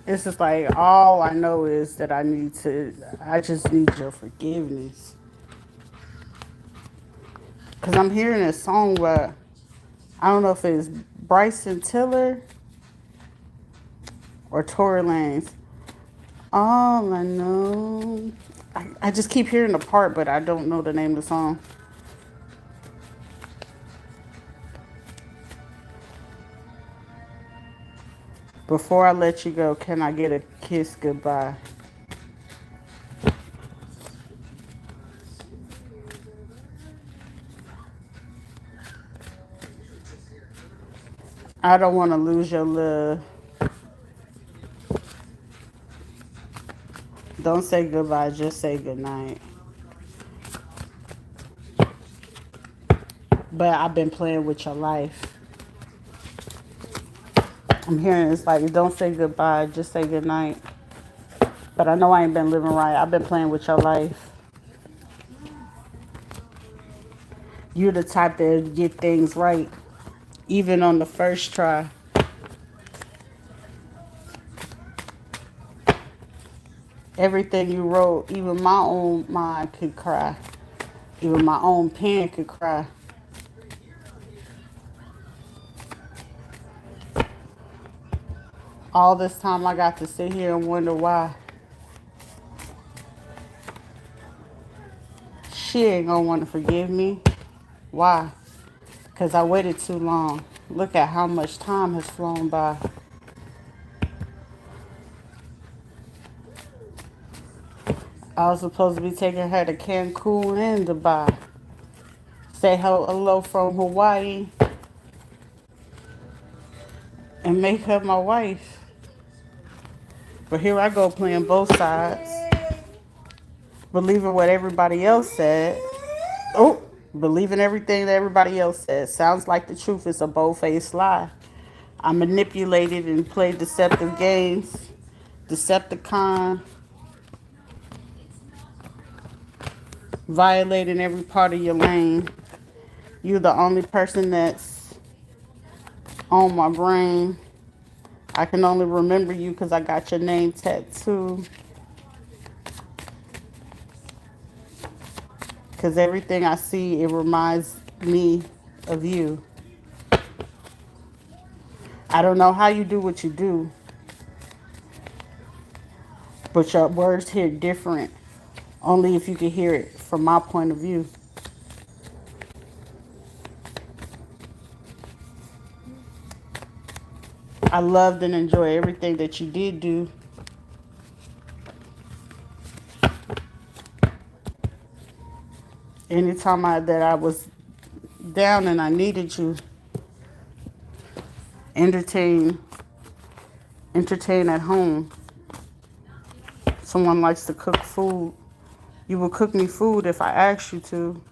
It's just like all I know is that I just need your forgiveness. Because I'm hearing a song where I don't know if it's Bryson Tiller or Tory Lanez. All I know. I just keep hearing the part, but I don't know the name of the song. Before I let you go, can I get a kiss goodbye? I don't want to lose your love. Don't say goodbye, just say goodnight. But I've been playing with your life. I'm hearing it's like, don't say goodbye, just say goodnight. But I know I ain't been living right. I've been playing with your life. You're the type that get things right, even on the first try. Everything you wrote, even my own mind could cry. Even my own pen could cry. All this time I got to sit here and wonder why. She ain't gonna want to forgive me. Why? Because I waited too long. Look at how much time has flown by. I was supposed to be taking her to Cancun and Dubai. Say hello from Hawaii and make her my wife. But here I go playing both sides, believing what everybody else said. Oh, believing everything that everybody else said. Sounds like the truth is a bold-faced lie. I manipulated and played deceptive games. Decepticon, violating every part of your lane. You're the only person that's on my brain. I can only remember you because I got your name tattooed. Because everything I see, it reminds me of you. I don't know how you do what you do, but your words hit different. Only if you can hear it from my point of view. I loved and enjoyed everything that you did do. Anytime that I was down and I needed you, entertain, entertain at home. Someone likes to cook food. You will cook me food if I asked you to.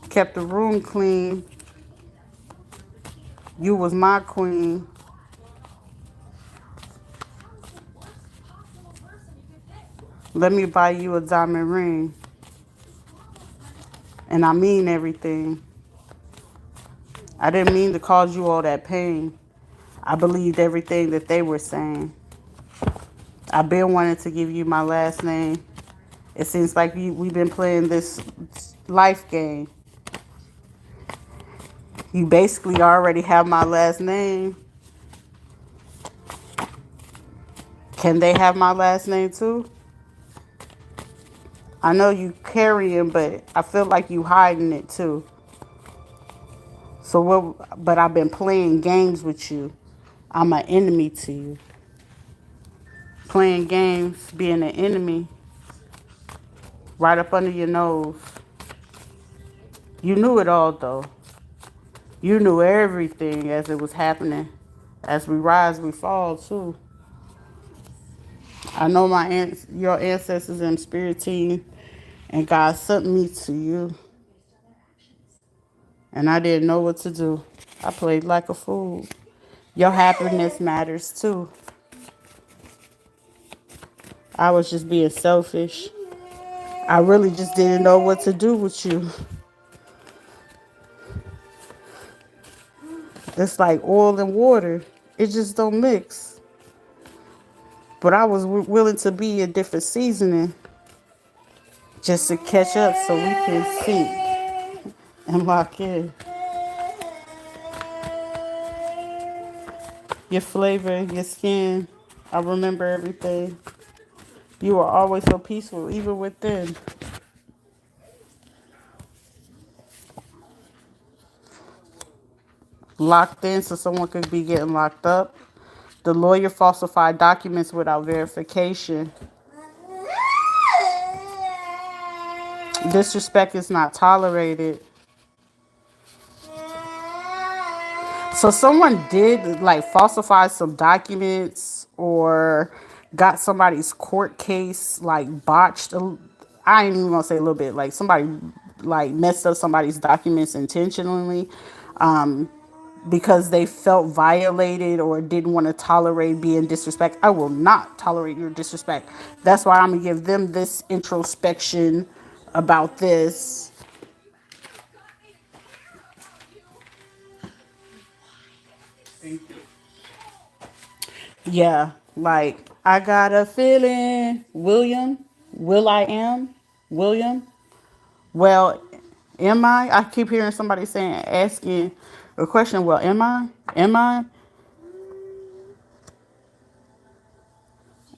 Kept the room clean. You was my queen. Let me buy you a diamond ring. And I mean everything. I didn't mean to cause you all that pain. I believed everything that they were saying. I've been wanting to give you my last name. It seems like we've been playing this life game. You basically already have my last name. Can they have my last name too? I know you carrying, but I feel like you hiding it too. So what? But I've been playing games with you. I'm an enemy to you. Playing games, being an enemy, right up under your nose. You knew it all though. You knew everything as it was happening. As we rise, we fall too. I know your ancestors and spirit team and God sent me to you. And I didn't know what to do. I played like a fool. Your happiness matters too. I was just being selfish. I really just didn't know what to do with you. It's like oil and water. It just don't mix. But I was willing to be a different seasoning just to catch up so we can sync and lock in. Your flavor, your skin. I remember everything. You were always so peaceful, even within. Locked in so someone could be getting locked up. The lawyer falsified documents without verification. Disrespect is not tolerated. So someone did like falsify some documents or got somebody's court case like botched. I ain't even gonna say a little bit. Like somebody like messed up somebody's documents intentionally. Because they felt violated or didn't want to tolerate being disrespect. I will not tolerate your disrespect. That's why I'm gonna give them this introspection about this. Yeah, like I got a feeling, William, will I am, William. Well, am I? I keep hearing somebody saying, asking a question. Well, am I? Am I?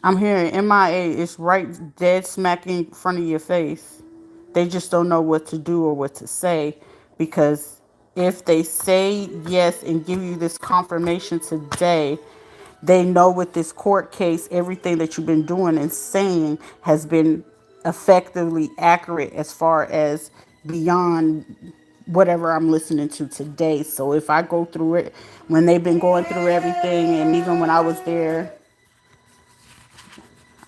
I'm hearing MIA. It's right dead smack in front of your face. They just don't know what to do or what to say because if they say yes and give you this confirmation today, they know with this court case, everything that you've been doing and saying has been effectively accurate as far as beyond whatever I'm listening to today. So if I go through it, when they've been going through everything, and even when I was there,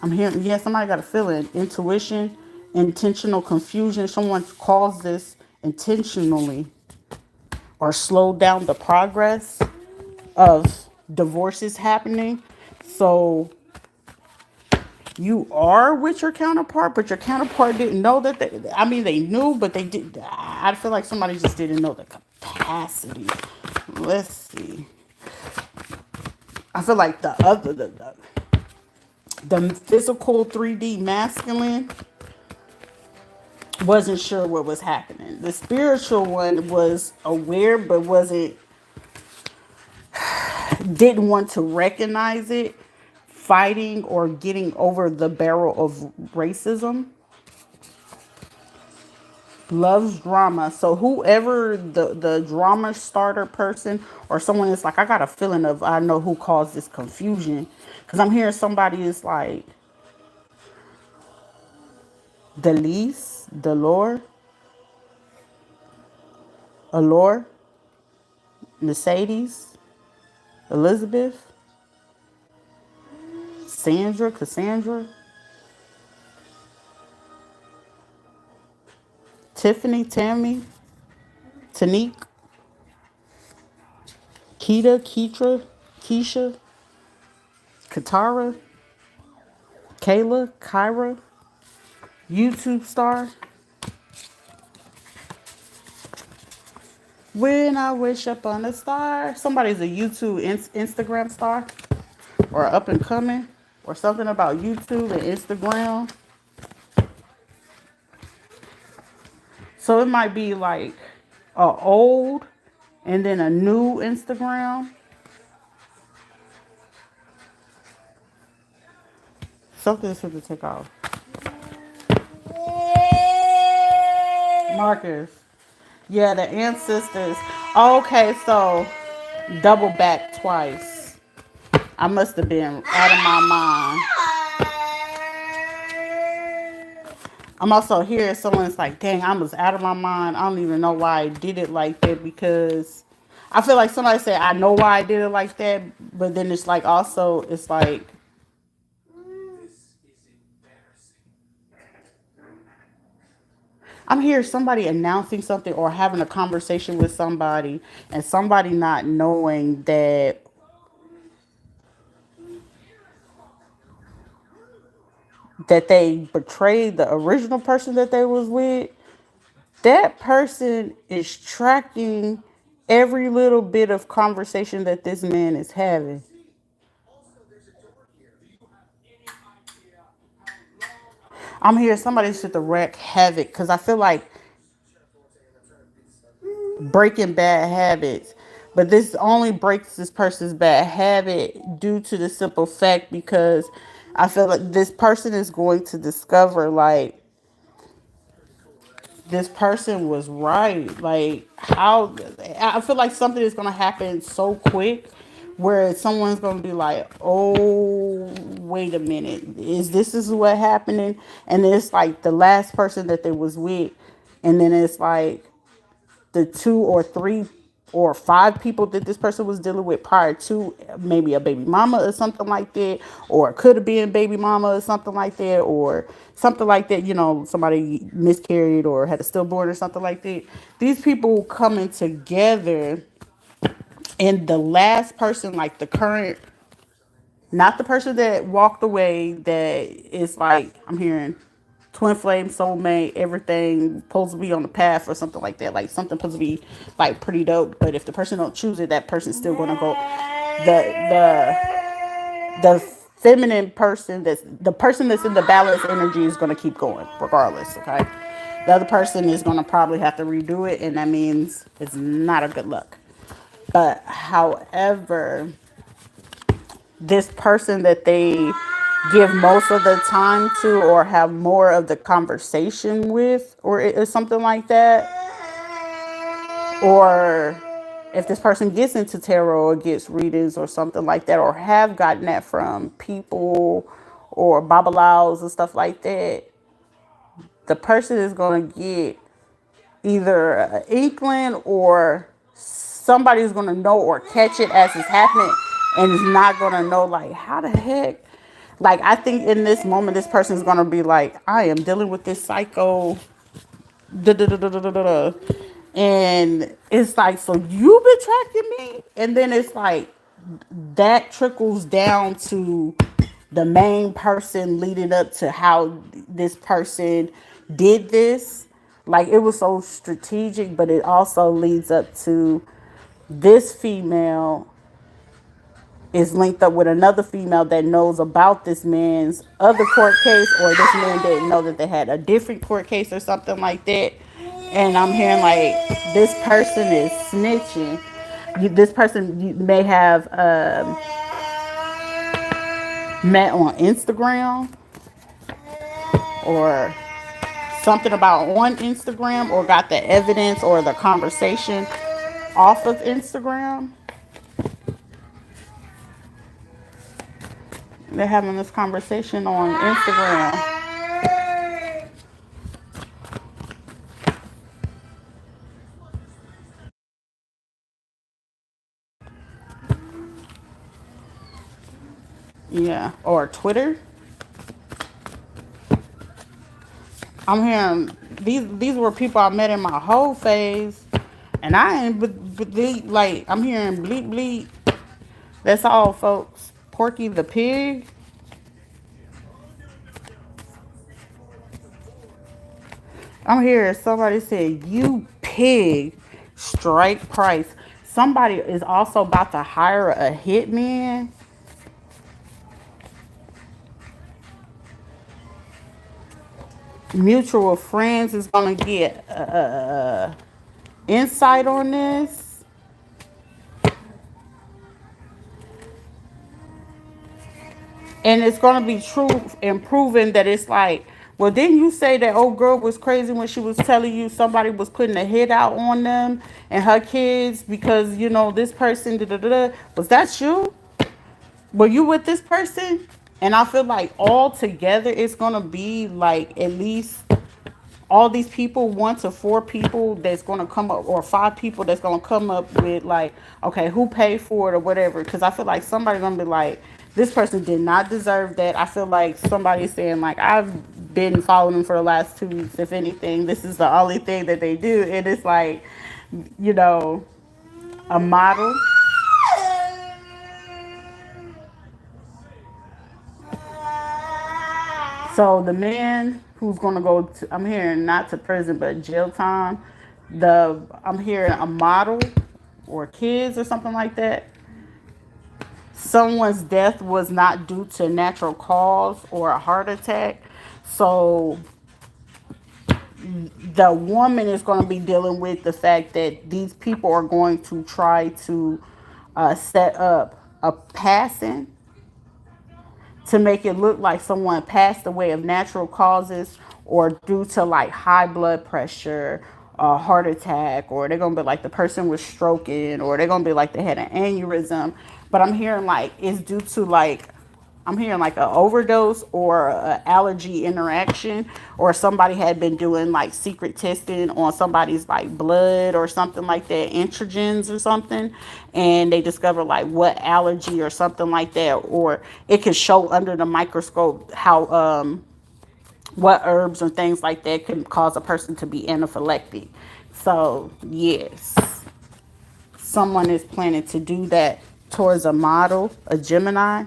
I'm hearing, yeah, somebody got a feeling, intuition, intentional confusion. Someone caused this intentionally or slowed down the progress of divorces happening. So you are with your counterpart, but your counterpart didn't know that I mean, they knew, but they did. I feel like somebody just didn't know the capacity. Let's see. I feel like the physical 3D masculine wasn't sure what was happening. The spiritual one was aware, but didn't want to recognize it, fighting or getting over the barrel of racism. Loves drama. So whoever the drama starter person or someone is like, I got a feeling of I know who caused this confusion. Because I'm hearing somebody is like Delise, Delore, Allure, Mercedes, Elizabeth, Sandra, Cassandra, Tiffany, Tammy, Tanique, Keita, Keitra, Keisha, Katara, Kayla, Kyra, YouTube star. When I wish upon a star. Somebody's a YouTube Instagram star or up and coming or something about YouTube and Instagram. So it might be like a old and then a new Instagram. Something's going to take off. Marcus. Yeah, the ancestors. Okay, so double back twice. I must have been out of my mind. I'm also hearing someone's like, dang, I was out of my mind. I don't even know why I did it like that because I feel like somebody said, I know why I did it like that. But then it's like, also, it's like, I'm hearing somebody announcing something or having a conversation with somebody and somebody not knowing that they betrayed the original person that they was with. That person is tracking every little bit of conversation that this man is having. I'm here. Somebody should wreak havoc because I feel like breaking bad habits. But this only breaks this person's bad habit due to the simple fact because I feel like this person is going to discover like this person was right. Like how I feel like something is gonna happen so quick where someone's gonna be like, oh wait a minute, is what happening? And it's like the last person that they was with, and then it's like the two or three or five people that this person was dealing with prior to maybe a baby mama or something like that, or it could have been baby mama or something like that, or something like that, somebody miscarried or had a stillborn or something like that. These people coming together, and the last person, like the current, not the person that walked away, that is like, I'm hearing twin flame, soulmate, everything supposed to be on the path or something like that. Like something supposed to be like pretty dope. But if the person don't choose it, that person's still gonna go. The feminine person, that's the person that's in the balance energy, is gonna keep going regardless. Okay. The other person is gonna probably have to redo it, and that means it's not a good look. But however, this person that they give most of the time to or have more of the conversation with or something like that, or if this person gets into tarot or gets readings or something like that, or have gotten that from people or babalaos and stuff like that, the person is going to get either an inkling or somebody's going to know or catch it as it's happening, and is not going to know like how the heck. Like I think in this moment this person is going to be like, I am dealing with this psycho da, da, da, da, da, da, da. And it's like, so you've been tracking me, and then it's like that trickles down to the main person leading up to how this person did this. Like it was so strategic, but it also leads up to this female is linked up with another female that knows about this man's other court case, or this man didn't know that they had a different court case or something like that. And I'm hearing like this person is snitching. This person you may have met on Instagram or something about on Instagram, or got the evidence or the conversation off of Instagram. They're having this conversation on Instagram. Yeah, or Twitter. I'm hearing these were people I met in my whole phase, and I ain't like I'm hearing bleep bleep. That's all, folks. Porky the pig. I'm hearing somebody say, "You pig, strike price." Somebody is also about to hire a hitman. Mutual friends is gonna get insight on this. And it's gonna be true and proven that it's like, well, didn't you say that old girl was crazy when she was telling you somebody was putting a hit out on them and her kids because this person da, da, da, da. Was that you? Were you with this person? And I feel like all together it's gonna be like at least all these people, 1 to 4 people that's gonna come up, or 5 people that's gonna come up with like, okay, who paid for it or whatever. Because I feel like somebody's gonna be like, this person did not deserve that. I feel like somebody's saying like, I've been following them for the last 2 weeks. If anything, this is the only thing that they do, and it's like, you know, a model. So the man who's gonna go to, I'm hearing not to prison but jail time. I'm hearing a model or kids or something like that. Someone's death was not due to natural cause or a heart attack. So the woman is going to be dealing with the fact that these people are going to try to set up a passing to make it look like someone passed away of natural causes or due to like high blood pressure, heart attack, or they're gonna be like the person was stroking, or they're gonna be like they had an aneurysm. But I'm hearing like it's due to like I'm hearing like an overdose or a allergy interaction, or somebody had been doing like secret testing on somebody's like blood or something like that, estrogens or something, and they discovered like what allergy or something like that, or it could show under the microscope how what herbs and things like that can cause a person to be anaphylactic. So yes, someone is planning to do that towards a model, a Gemini,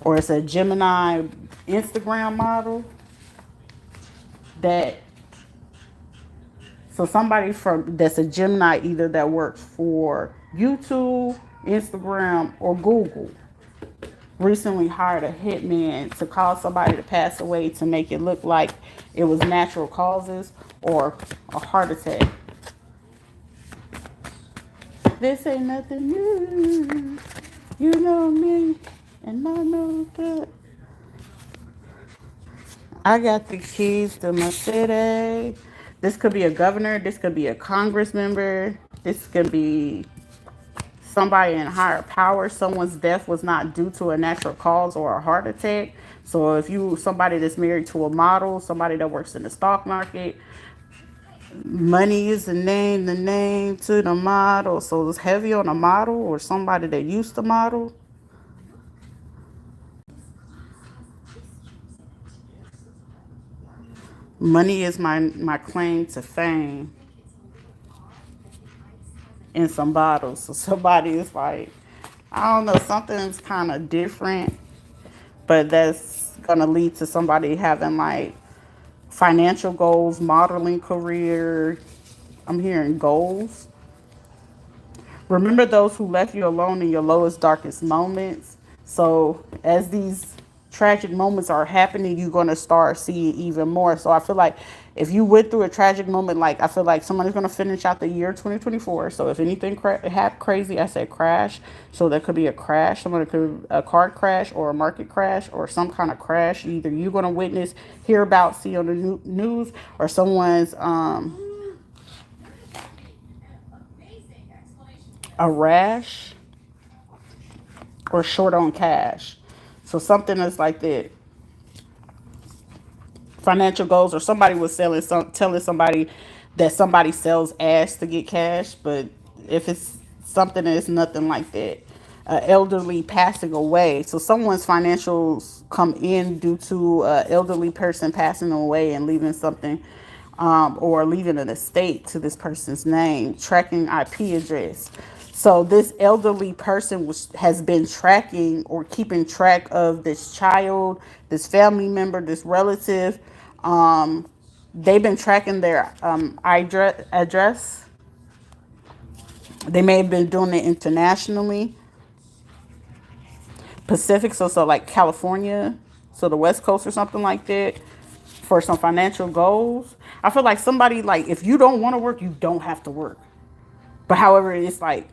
or it's a Gemini Instagram model that so somebody from that's a Gemini either that works for YouTube, Instagram, or Google recently hired a hitman to cause somebody to pass away to make it look like it was natural causes or a heart attack. This ain't nothing new. You know me and I know that. I got the keys to my city. This could be a governor. This could be a congress member. This could be somebody in higher power. Someone's death was not due to a natural cause or a heart attack. So if you somebody that's married to a model, somebody that works in the stock market, money is the name to the model. So it's heavy on a model or somebody that used to model. Money is my claim to fame in some bottles. So somebody is like, I don't know, something's kind of different, but that's gonna lead to somebody having like financial goals, modeling career. I'm hearing goals. Remember those who left you alone in your lowest, darkest moments. So as these tragic moments are happening, you're going to start seeing even more. So I feel like if you went through a tragic moment, like I feel like somebody's going to finish out the year 2024. So if anything crazy, I said crash. So there could be a crash. Someone could a car crash or a market crash or some kind of crash. Either you're going to witness, hear about, see on the news, or someone's a rash or short on cash. So something that's like that. Financial goals, or somebody was telling somebody that somebody sells ass to get cash, but if it's something that's nothing like that. Elderly passing away. So someone's financials come in due to an elderly person passing away and leaving something or leaving an estate to this person's name, tracking IP address. So this elderly person has been tracking or keeping track of this child, this family member, this relative. Um, they've been tracking their address. They may have been doing it internationally. Pacific, so like California, so the West Coast or something like that, for some financial goals. I feel like somebody like if you don't want to work, you don't have to work. But however, it's like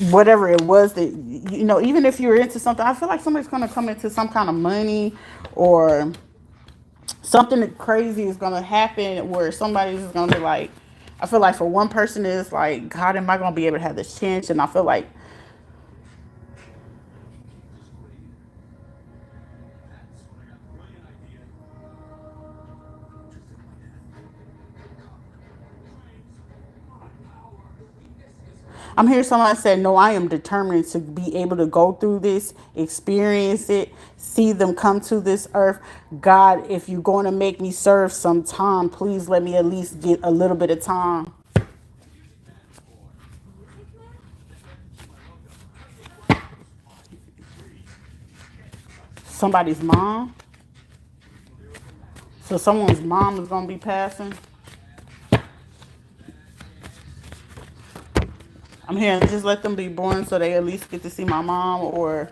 whatever it was that even if you're into something, I feel like somebody's gonna come into some kind of money or something crazy is gonna happen where somebody's gonna be like, I feel like for one person is like, God, am I gonna be able to have this chance? And I feel like I'm hearing someone say, no, I am determined to be able to go through this, experience it, see them come to this earth. God, if you're going to make me serve some time, please let me at least get a little bit of time. Somebody's mom. So someone's mom is going to be passing. I'm hearing just let them be born so they at least get to see my mom, or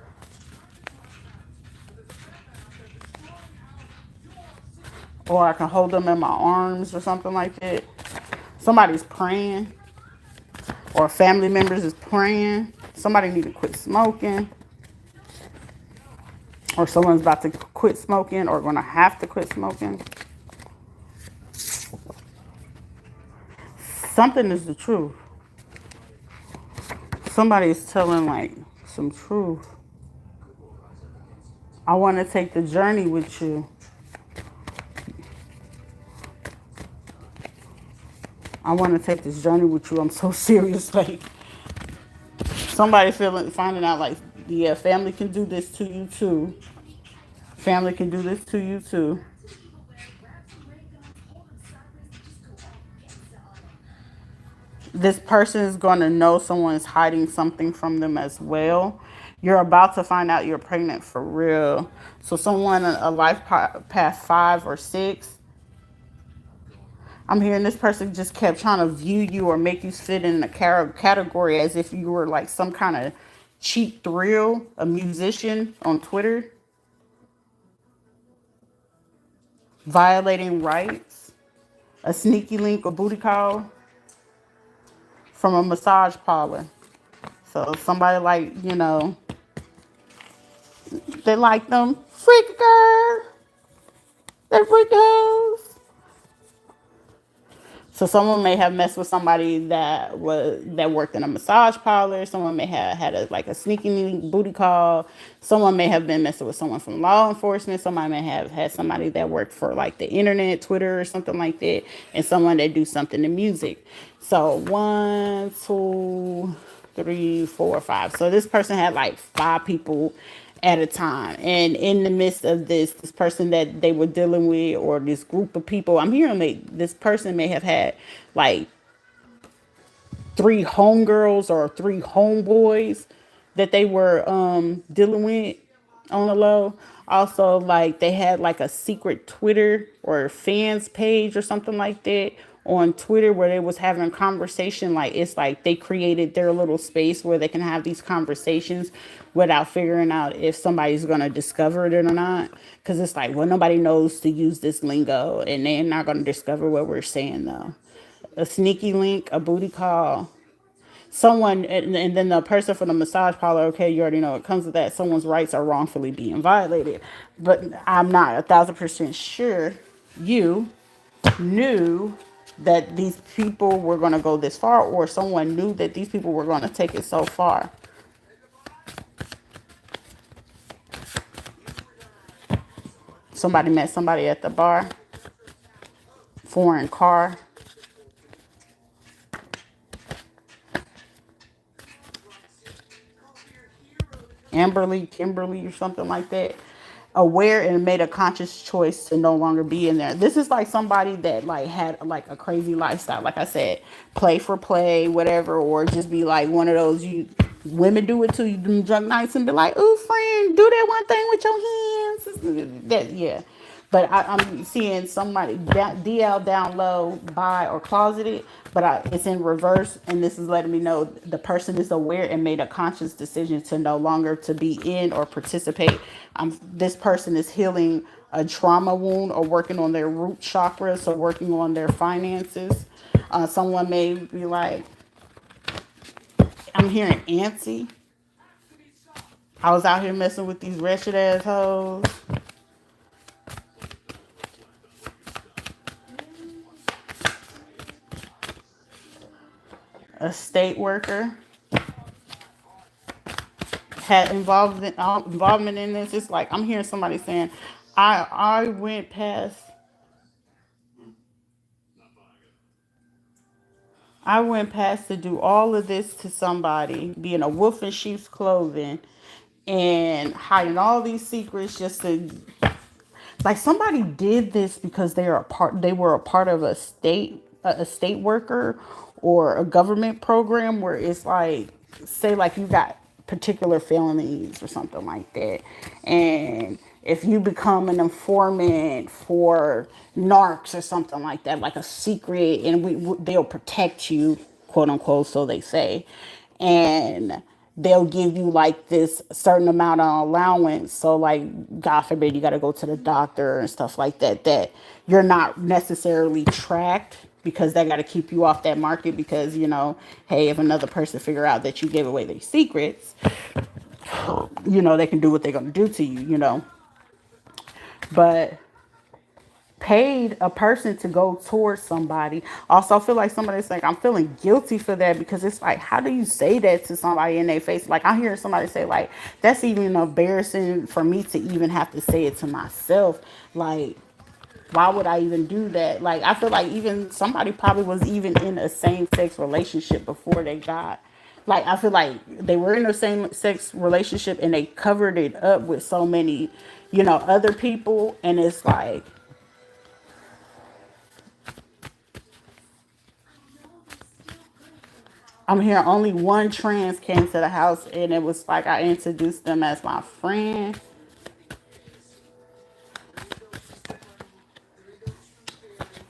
I can hold them in my arms or something like that. Somebody's praying, or family members is praying. Somebody need to quit smoking, or someone's about to quit smoking, or gonna have to quit smoking. Something is the truth. Somebody's telling like some truth. I want to take the journey with you. I want to take this journey with you. I'm so serious. Like somebody finding out like, yeah, family can do this to you too. Family can do this to you too. This person is going to know someone is hiding something from them as well. You're about to find out you're pregnant for real. So someone, a life path 5 or 6. I'm hearing this person just kept trying to view you or make you fit in a category as if you were like some kind of cheap thrill, a musician on Twitter, violating rights, a sneaky link, a booty call from a massage parlor. So somebody like, they like them. Freak girl. They're freakos. So someone may have messed with somebody that worked in a massage parlor. Someone may have had a sneaky booty call. Someone may have been messing with someone from law enforcement. Somebody may have had somebody that worked for like the internet, Twitter, or something like that, and someone that do something in music. So 1, 2, 3, 4, 5. So this person had like 5 people at a time. And in the midst of this person that they were dealing with, or this group of people, I'm hearing this person may have had like 3 homegirls or 3 homeboys that they were dealing with on the low. Also, like they had like a secret Twitter or fans page or something like that on Twitter where they was having conversation. Like it's like they created their little space where they can have these conversations without figuring out if somebody's gonna discover it or not. Because it's like, well, nobody knows to use this lingo, and they're not gonna discover what we're saying though. A sneaky link, a booty call, someone, and then the person from the massage parlor, okay, you already know it comes with that. Someone's rights are wrongfully being violated. But I'm not 1,000% sure you knew that these people were going to go this far, or someone knew that these people were going to take it so far. Somebody met somebody at the bar, foreign car. Amberly, Kimberly, or something like that, aware and made a conscious choice to no longer be in there. This is like somebody that like had like a crazy lifestyle. Like I said, play for play, whatever, or just be like one of those you women do it to you, them drunk nights, and be like, "Ooh, friend, do that one thing with your hands." That yeah. But I'm seeing somebody DL down low, by or closeted, but it's in reverse, and this is letting me know the person is aware and made a conscious decision to no longer to be in or participate. This person is healing a trauma wound or working on their root chakra, so working on their finances. Someone may be like, I'm hearing antsy. I was out here messing with these wretched assholes. A state worker had involvement in this. It's like I'm hearing somebody saying, I went past to do all of this to somebody, being a wolf in sheep's clothing and hiding all these secrets just to, like, somebody did this because they were a part of a state worker or a government program where it's like, say like you got particular felonies or something like that, and if you become an informant for narcs or something like that, like a secret, and they'll protect you, quote unquote, so they say. and they'll give you like this certain amount of allowance. So like, God forbid, you got to go to the doctor and stuff like that, that you're not necessarily tracked, because they got to keep you off that market, because, hey, if another person figure out that you gave away their secrets, they can do what they're going to do to you. But paid a person to go towards somebody. Also, I feel like somebody's like, I'm feeling guilty for that, because it's like, how do you say that to somebody in their face? Like, I'm hearing somebody say, like, that's even embarrassing for me to even have to say it to myself. Like, why would I even do that? Like, I feel like even somebody probably was even in a same sex relationship before they got. Like, I feel like they were in a same sex relationship and they covered it up with so many, other people. And it's like, I'm here. Only one trans came to the house, and it was like I introduced them as my friend.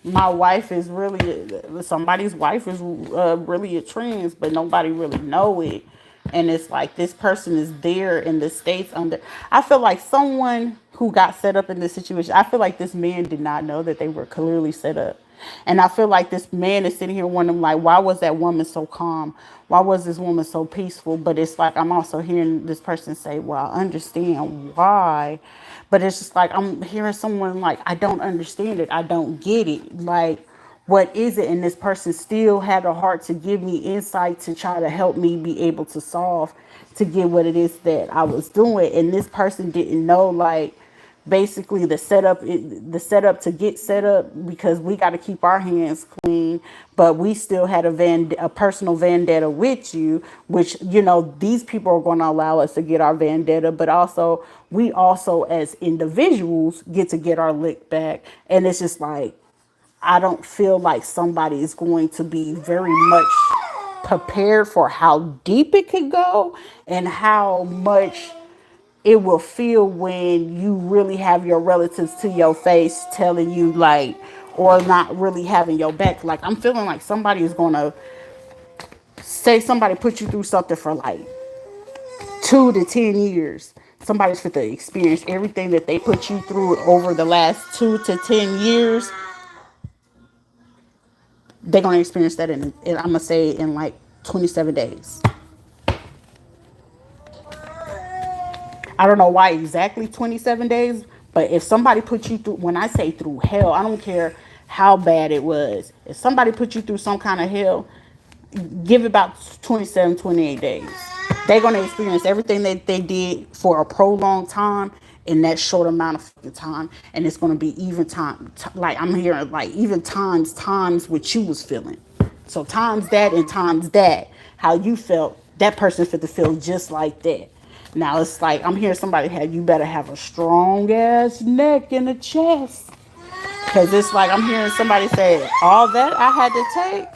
My wife is really, somebody's wife is really a trans, but nobody really know it. And it's like this person is there in the States under. I feel like someone who got set up in this situation, I feel like this man did not know that they were clearly set up. And I feel like this man is sitting here wondering, like, why was that woman so calm? Why was this woman so peaceful? But it's like I'm also hearing this person say, well, I understand why. But it's just like I'm hearing someone like, I don't understand it. I don't get it. Like, what is it? And this person still had a heart to give me insight to try to help me be able to solve, to get what it is that I was doing. And this person didn't know, like, basically the setup to get set up, because we got to keep our hands clean, but we still had a personal vendetta with you, which, these people are going to allow us to get our vendetta, but also we also as individuals get to get our lick back. And it's just like, I don't feel like somebody is going to be very much prepared for how deep it could go and how much it will feel when you really have your relatives to your face telling you, like, or not really having your back. Like, I'm feeling like somebody is going to say, somebody put you through something for like 2 to 10 years. Somebody's fit to experience everything that they put you through over the last 2 to 10 years. They're going to experience that I'm going to say in like 27 days. I don't know why exactly 27 days, but if somebody put you through, when I say through hell, I don't care how bad it was. If somebody put you through some kind of hell, give it about 27, 28 days. They're going to experience everything that they did for a prolonged time in that short amount of time. And it's going to be even time, like I'm hearing, like even times what you was feeling. So times that and times that, how you felt, that person fit to feel just like that. Now it's like I'm hearing somebody had, you better have a strong ass neck and a chest. Cause it's like I'm hearing somebody say, all that I had to take,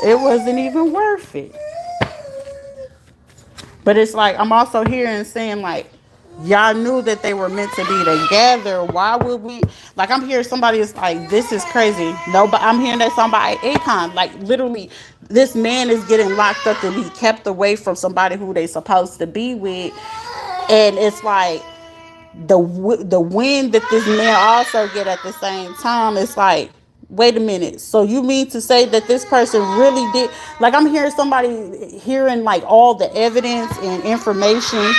it wasn't even worth it. But it's like I'm also hearing saying, like, y'all knew that they were meant to be together. Why would we? Like, I'm hearing somebody is like, this is crazy. No, but I'm hearing that somebody Akon, like, literally, this man is getting locked up to be kept away from somebody who they supposed to be with. And it's like the win that this man also get at the same time. It's like, wait a minute. So you mean to say that this person really did? Like, I'm hearing somebody hearing like all the evidence and information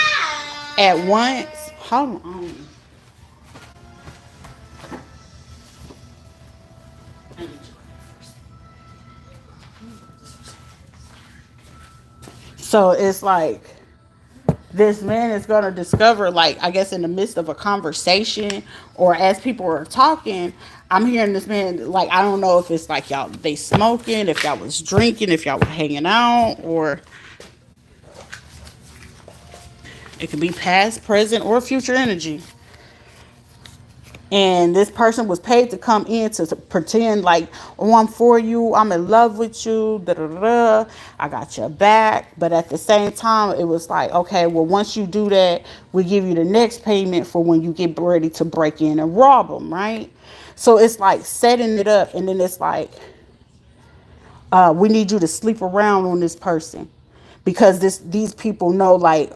at once. Hold on. So it's like this man is going to discover, like, I guess in the midst of a conversation or as people are talking, I'm hearing this man, like, I don't know if it's like y'all, they smoking, if y'all was drinking, if y'all were hanging out, or it could be past, present, or future energy. And this person was paid to come in to pretend like, oh, I'm for you, I'm in love with you, da da da, I got your back. But at the same time, it was like, okay, well, once you do that, we give you the next payment for when you get ready to break in and rob them, right? So it's like setting it up, and then it's like, we need you to sleep around on this person. because these people know, like,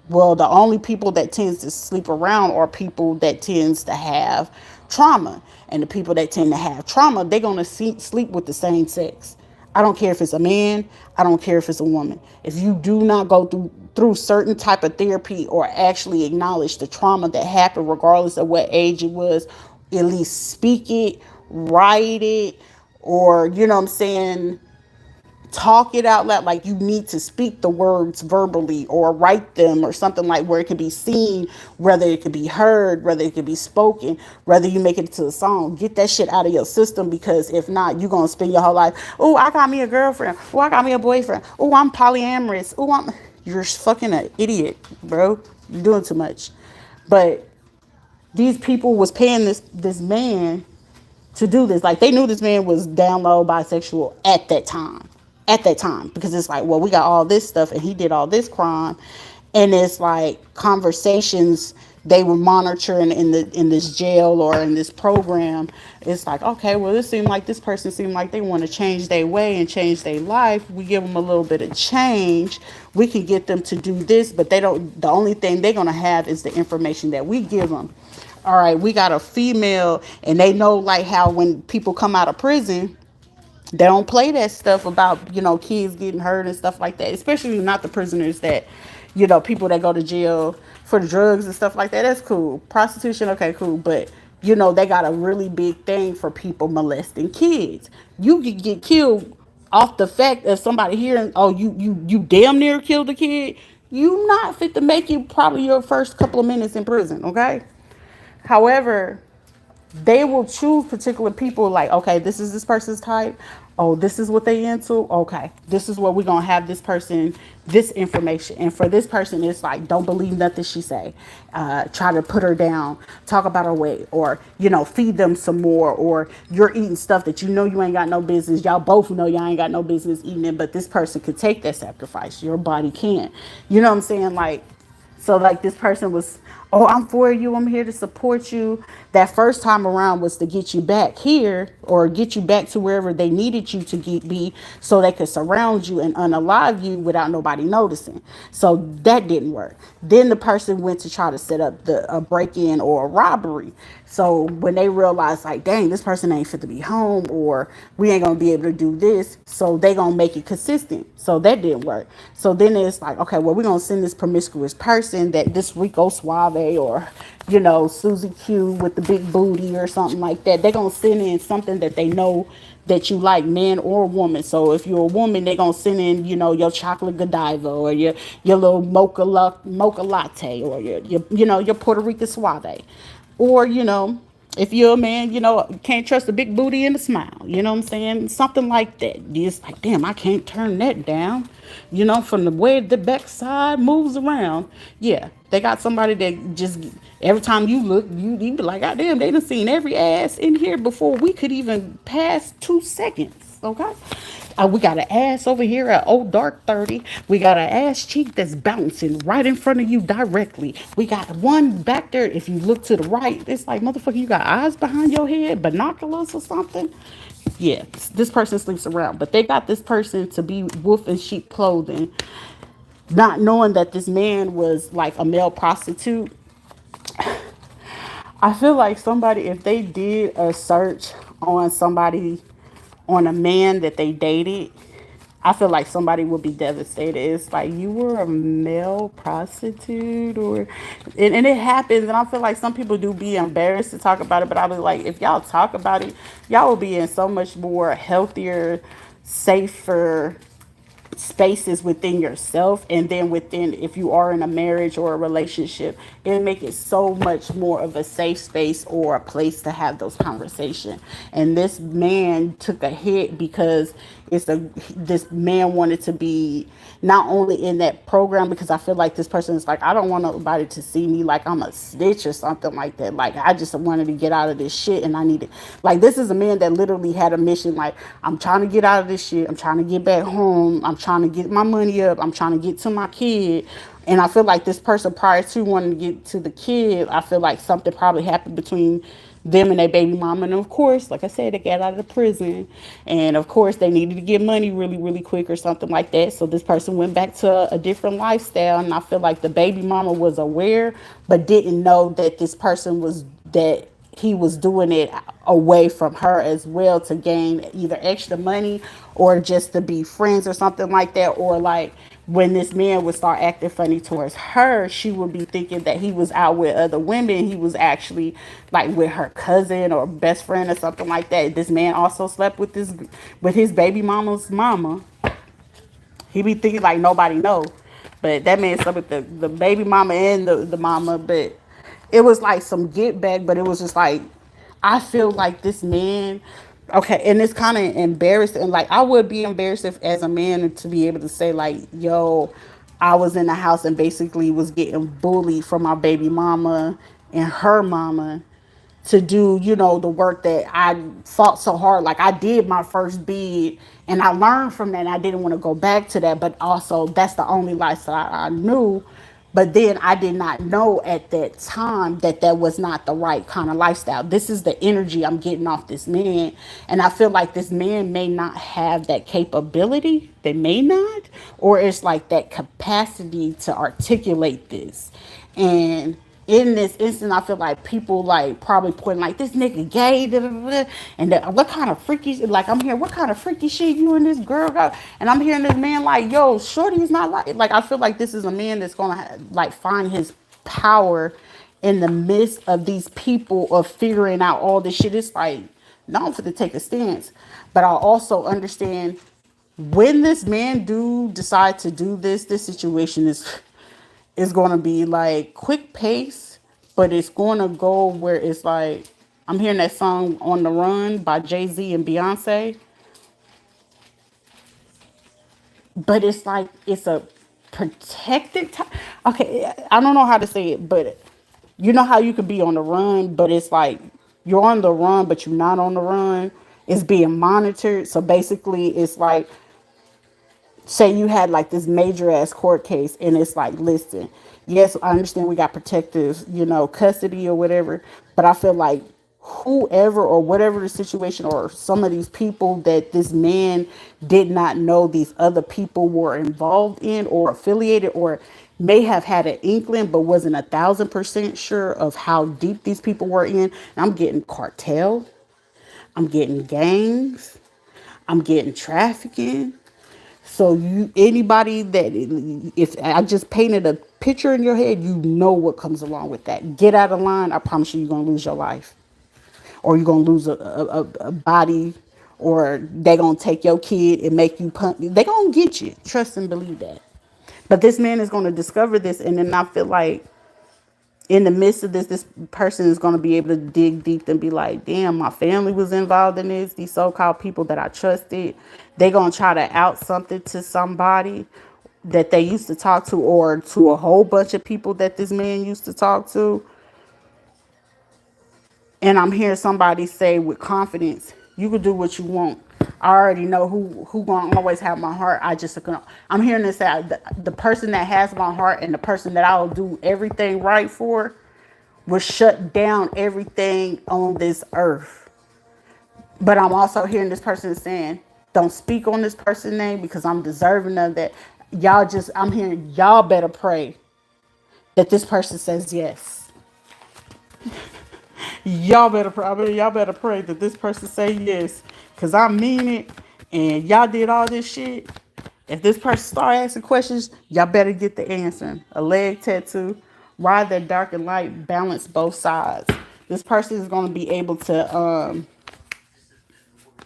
well, the only people that tends to sleep around are people that tends to have trauma. And the people that tend to have trauma, they're going to sleep with the same sex. I don't care if it's a man. I don't care if it's a woman. If you do not go through certain type of therapy or actually acknowledge the trauma that happened, regardless of what age it was, at least speak it, write it, or, you know what I'm saying, talk it out loud. Like, you need to speak the words verbally or write them or something, like where it can be seen, whether it could be heard, whether it could be spoken, whether you make it to a song. Get that shit out of your system, because if not, you're gonna spend your whole life, oh, I got me a girlfriend, oh, I got me a boyfriend, oh, I'm polyamorous, oh, you're fucking an idiot, bro. You're doing too much. But these people was paying this man to do this. Like, they knew this man was down low bisexual at that time. At that time. Because it's like, well, we got all this stuff and he did all this crime. And it's like conversations they were monitoring in this jail or in this program. It's like, okay, well, this person seemed like they want to change their way and change their life. We give them a little bit of change. We can get them to do this, but they don't, the only thing they're going to have is the information that we give them. All right, we got a female, and they know, like, how when people come out of prison, they don't play that stuff about, kids getting hurt and stuff like that, especially not the prisoners that, people that go to jail for drugs and stuff like that. That's cool. Prostitution, okay, cool. But, they got a really big thing for people molesting kids. You could get killed off the fact of somebody hearing, oh, you damn near killed a kid. You not fit to make you probably your first couple of minutes in prison, okay? However, they will choose particular people, like, okay, this is this person's type. Oh, this is what they into. Okay, this is what we're gonna have this person, this information. And for this person, it's like, don't believe nothing she say. Try to put her down, talk about her weight, or, feed them some more, or you're eating stuff that you ain't got no business. Y'all both know y'all ain't got no business eating it, but this person could take that sacrifice. Your body can't. You know what I'm saying? Like, so, like, this person was, oh, I'm for you, I'm here to support you. That first time around was to get you back here, or get you back to wherever they needed you to be, so they could surround you and unalive you without nobody noticing. So that didn't work. Then the person went to try to set up a break-in or a robbery. So when they realized, like, dang, this person ain't fit to be home, or we ain't gonna be able to do this, so they gonna make it consistent. So that didn't work. So then it's like, okay, well, we're gonna send this promiscuous person, that this Rico Suave, or, Susie Q with the big booty or something like that. They're gonna send in something that they know that you like, man or woman. So if you're a woman, they're gonna send in, your chocolate Godiva, or your little mocha latte, or your Puerto Rican Suave. Or, if you're a man, can't trust a big booty and a smile. You know what I'm saying? Something like that. It's like, damn, I can't turn that down. From the way the backside moves around. Yeah, they got somebody that just, every time you look, you be like, God damn, they done seen every ass in here before we could even pass 2 seconds. Okay? We got an ass over here at Old Dark 30. We got an ass cheek that's bouncing right in front of you directly. We got one back there. If you look to the right, it's like, motherfucker, you got eyes behind your head, binoculars or something. Yeah, this person sleeps around. But they got this person to be wolf in sheep clothing, not knowing that this man was like a male prostitute. I feel like somebody, if they did a search on somebody, on a man that they dated, I feel like somebody would be devastated. It's like, you were a male prostitute, or, and it happens. And I feel like some people do be embarrassed to talk about it. But I was like, if y'all talk about it, y'all will be in so much more healthier, safer spaces within yourself, and then within, if you are in a marriage or a relationship, it'll make it so much more of a safe space or a place to have those conversations. And this man took a hit because this man wanted to be not only in that program, because I feel like this person is like, I don't want nobody to see me like I'm a snitch or something like that. Like, I just wanted to get out of this shit, and I needed, like, this is a man that literally had a mission. Like, I'm trying to get out of this shit. I'm trying to get back home. I'm trying to get my money up. I'm trying to get to my kid. And I feel like this person, prior to wanting to get to the kid, I feel like something probably happened between them and their baby mama. And of course, like I said, they got out of the prison. And of course, they needed to get money really, really quick or something like that. So this person went back to a different lifestyle. And I feel like the baby mama was aware, but didn't know that this person was, that he was doing it away from her as well, to gain either extra money or just to be friends or something like that. Or like when this man would start acting funny towards her, she would be thinking that he was out with other women. He was actually like with her cousin or best friend or something like that. This man also slept with this, with his baby mama's mama. He be thinking like nobody know, but that man slept with the baby mama and the mama. But it was like some get back, but it was just like, I feel like this man, okay, and it's kind of embarrassing. Like I would be embarrassed if, as a man, to be able to say like, yo, I was in the house and basically was getting bullied from my baby mama and her mama to do, you know, the work that I fought so hard. Like I did my first bid and I learned from that. And I didn't want to go back to that, but also that's the only lifestyle I knew. But then I did not know at that time that that was not the right kind of lifestyle. This is the energy I'm getting off this man. And I feel like this man may not have that capability. They may not, or it's like that capacity to articulate this. And in this instant, I feel like people like probably putting like, this nigga gay, da, da, da, and what kind of freaky, like I'm hearing, what kind of freaky shit you and this girl got, and I'm hearing this man like, yo, shorty is not like I feel like this is a man that's gonna like find his power in the midst of these people of figuring out all this shit. It's like, not for to take a stance, but I also understand when this man do decide to do this, this situation is going to be like quick pace, but it's going to go where it's like, I'm hearing that song On the Run by Jay-Z and Beyonce, but it's like it's a protected time. Okay, I don't know how to say it, but you know how you could be on the run, but it's like you're on the run, but you're not on the run. It's being monitored. So basically, it's like, say you had like this major ass court case and it's like, listen, yes, I understand we got protective, you know, custody or whatever, but I feel like whoever or whatever the situation, or some of these people that this man did not know these other people were involved in or affiliated, or may have had an inkling but wasn't 1,000% sure of how deep these people were in. And I'm getting cartel, I'm getting gangs, I'm getting trafficking. So you, anybody that, if I just painted a picture in your head, you know what comes along with that. Get out of line. I promise you, you're gonna lose your life, or you're gonna lose a body, or they gonna take your kid and make you punt. They gonna get you. Trust and believe that. But this man is gonna discover this, and then I feel like in the midst of this person is going to be able to dig deep and be like, damn, my family was involved in this. These so-called people that I trusted, they going to try to out something to somebody that they used to talk to, or to a whole bunch of people that this man used to talk to. And I'm hearing somebody say with confidence, you can do what you want. I already know who gonna always have my heart. I'm hearing this out. The person that has my heart and the person that I'll do everything right for will shut down everything on this earth. But I'm also hearing this person saying, don't speak on this person's name because I'm deserving of that. I'm hearing y'all better pray that this person says yes. Y'all better pray that this person say yes, cause I mean it, and y'all did all this shit. If this person start asking questions, y'all better get the answer. A leg tattoo, ride that dark and light, balance both sides. This person is gonna be able to.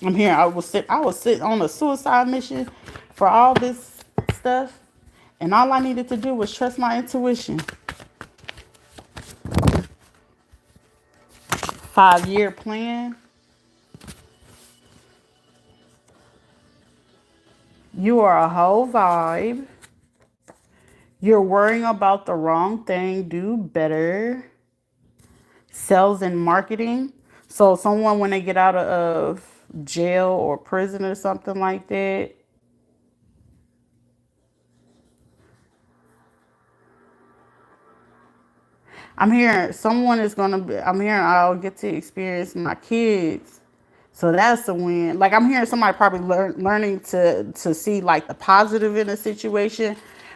I'm here. I was sit on a suicide mission for all this stuff, and all I needed to do was trust my intuition. 5-year plan. You are a whole vibe. You're worrying about the wrong thing. Do better. Sales and marketing. So someone, when they get out of jail or prison or something like that, I'm hearing someone is gonna be. I'm hearing I'll get to experience my kids. So that's a win. Like I'm hearing somebody probably learning to see like the positive in a situation,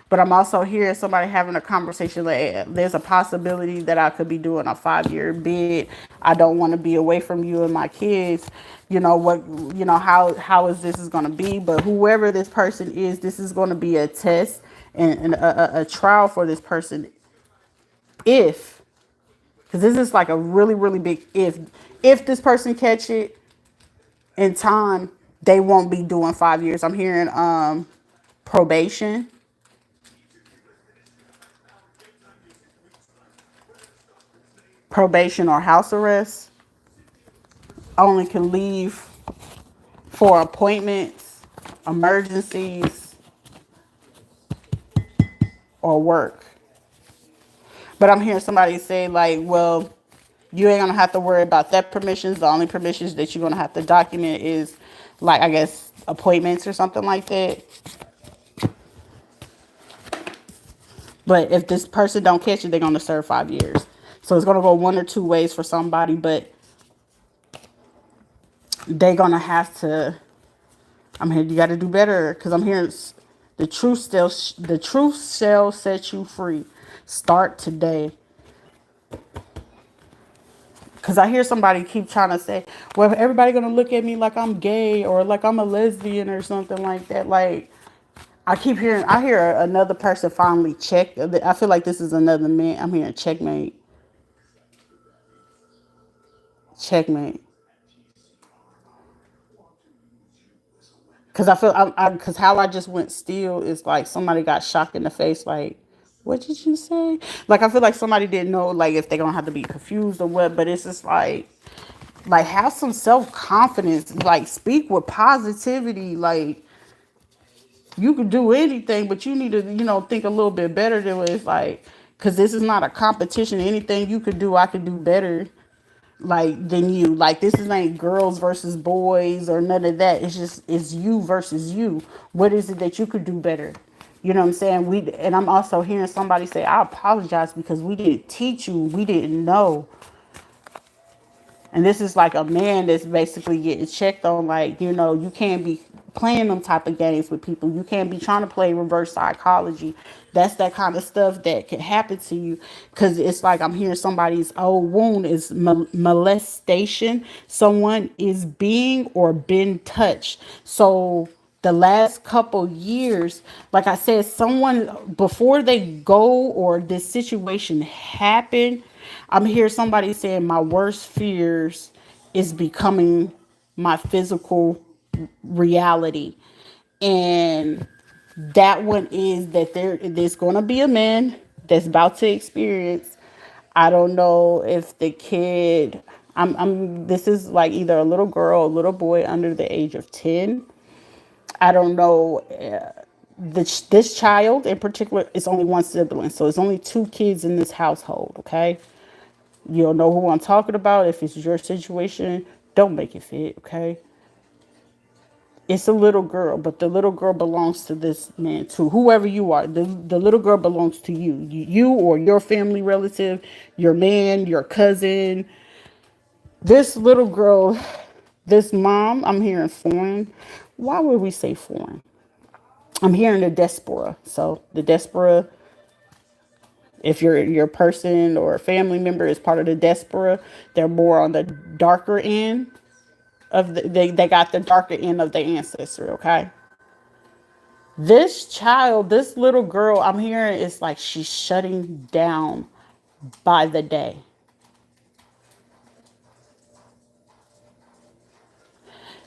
but I'm also hearing somebody having a conversation like there's a possibility that I could be doing a 5 year bid. I don't want to be away from you and my kids. You know what? You know how is this is going to be? But whoever this person is, this is going to be a test and a trial for this person if, because this is like a really really big if this person catch it in time, they won't be doing 5 years. I'm hearing probation, probation or house arrest. Only can leave for appointments, emergencies, or work. But I'm hearing somebody say like, well, you ain't gonna have to worry about that permissions. The only permissions that you're gonna have to document is like I guess appointments or something like that. But if this person don't catch it, they're gonna serve 5 years. So it's gonna go one or two ways for somebody, but they're gonna have to. I'm here. You got to do better because I'm hearing the truth shall set you free. Start today. Because I hear somebody keep trying to say, well, everybody gonna look at me like I'm gay or like I'm a lesbian or something like that. Like I hear another person finally check. I feel like this is another man. I'm hearing checkmate, checkmate. Because I feel, because how I just went still is like somebody got shocked in the face, like, what did you say? Like, I feel like somebody didn't know, like, if they're going to have to be confused or what, but it's just like, have some self confidence, like, speak with positivity. Like, you could do anything, but you need to, think a little bit better than what it's like, because this is not a competition. Anything you could do, I could do better like than you. Like this is ain't girls versus boys or none of that. It's you versus you. What is it that you could do better? You know what I'm saying? And I'm also hearing somebody say, I apologize because we didn't teach you. We didn't know. And this is like a man that's basically getting checked on, like, you can't be playing them type of games with people. You can't be trying to play reverse psychology. That's that kind of stuff that can happen to you. Because it's like I'm hearing somebody's old wound is molestation. Someone is being or been touched. So the last couple years, like I said, someone before they go or this situation happened, I'm hearing somebody saying my worst fears is becoming my physical reality. And that one is that there's going to be a man that's about to experience. I don't know if the kid, this is like either a little girl or a little boy under the age of 10. I don't know. This child in particular is only one sibling. So it's only two kids in this household. Okay. You'll know who I'm talking about. If it's your situation, don't make it fit. Okay. It's a little girl, but the little girl belongs to this man too. Whoever you are, the little girl belongs to you. You or your family relative, your man, your cousin. This little girl, this mom, I'm hearing foreign. Why would we say foreign? I'm hearing the diaspora. So the diaspora, if your person or family member is part of the diaspora, they're more on the darker end of they got the darker end of the ancestry, okay? This child, this little girl, I'm hearing it's like she's shutting down by the day.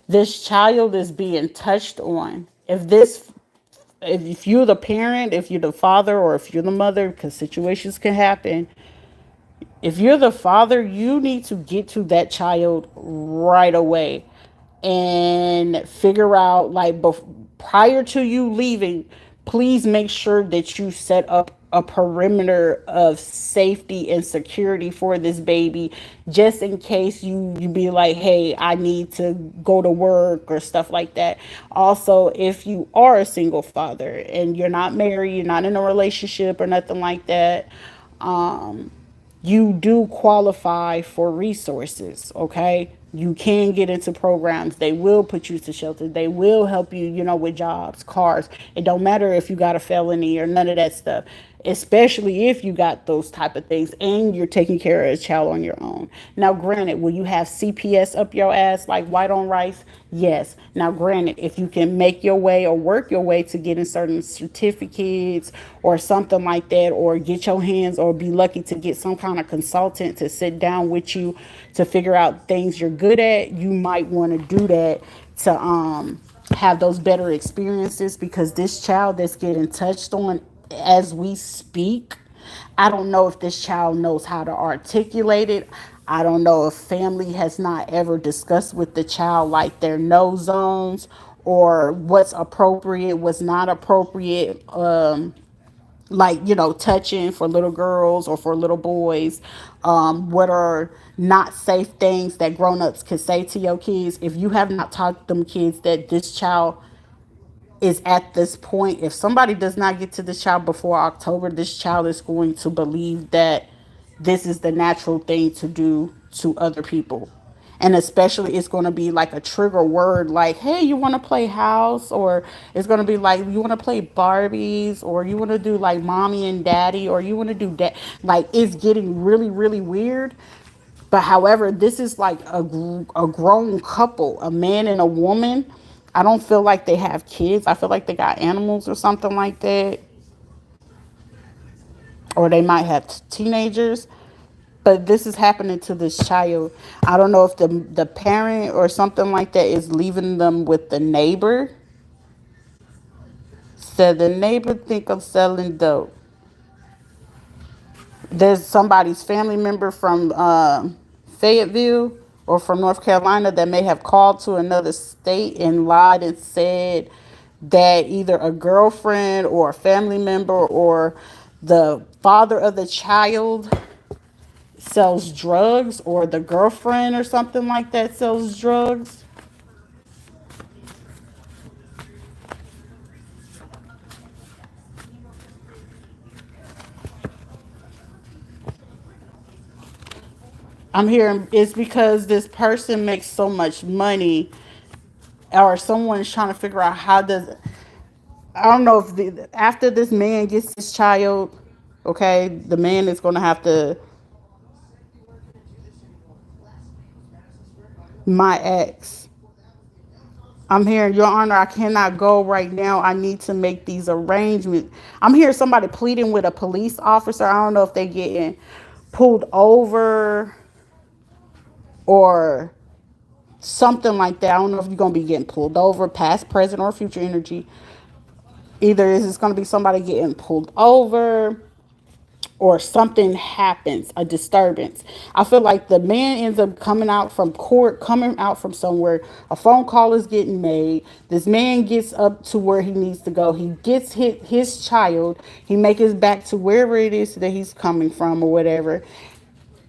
This child is being touched on. If you're the parent, if you're the father, or if you're the mother, because situations can happen. If you're the father, you need to get to that child right away and figure out, like, prior to you leaving, please make sure that you set up a perimeter of safety and security for this baby, just in case you be like, hey, I need to go to work or stuff like that. Also, if you are a single father and you're not married, you're not in a relationship or nothing like that, you do qualify for resources, okay? You can get into programs. They will put you to shelter. They will help you, with jobs, cars. It don't matter if you got a felony or none of that stuff. Especially if you got those type of things and you're taking care of a child on your own. Now, granted, will you have CPS up your ass like white on rice? Yes. Now, granted, if you can make your way or work your way to getting certain certificates or something like that, or get your hands or be lucky to get some kind of consultant to sit down with you to figure out things you're good at, you might want to do that to have those better experiences, because this child that's getting touched on as we speak, I don't know if this child knows how to articulate it. I don't know if family has not ever discussed with the child like their no zones or what's appropriate, what's not appropriate. Like, touching for little girls or for little boys, what are not safe things that grown-ups could say to your kids. If you have not taught them kids that this child is at this point, if somebody does not get to this child before October, this child is going to believe that this is the natural thing to do to other people. And especially it's going to be like a trigger word like, hey, you want to play house? Or it's going to be like, you want to play Barbies? Or you want to do like mommy and daddy? Or you want to do that? Like, it's getting really, really weird. But however, this is like a grown couple, a man and a woman. I don't feel like they have kids. I feel like they got animals or something like that. Or they might have teenagers. But this is happening to this child. I don't know if the parent or something like that is leaving them with the neighbor. Said the neighbor think I'm selling dope. There's somebody's family member from Fayetteville or from North Carolina that may have called to another state and lied and said that either a girlfriend or a family member or the father of the child sells drugs, or the girlfriend or something like that sells drugs. I'm hearing it's because this person makes so much money, or someone's trying to figure out how does, I don't know if after this man gets his child, okay, the man is going to have to, my ex. I'm hearing, Your Honor, I cannot go right now. I need to make these arrangements. I'm hearing somebody pleading with a police officer. I don't know if they're getting pulled over or something like that. I don't know if you're going to be getting pulled over, past, present, or future energy. Either is it's going to be somebody getting pulled over or something happens, a disturbance. I feel like the man ends up coming out from court, coming out from somewhere. A phone call is getting made. This man gets up to where he needs to go. He gets his child. He makes it back to wherever it is that he's coming from or whatever.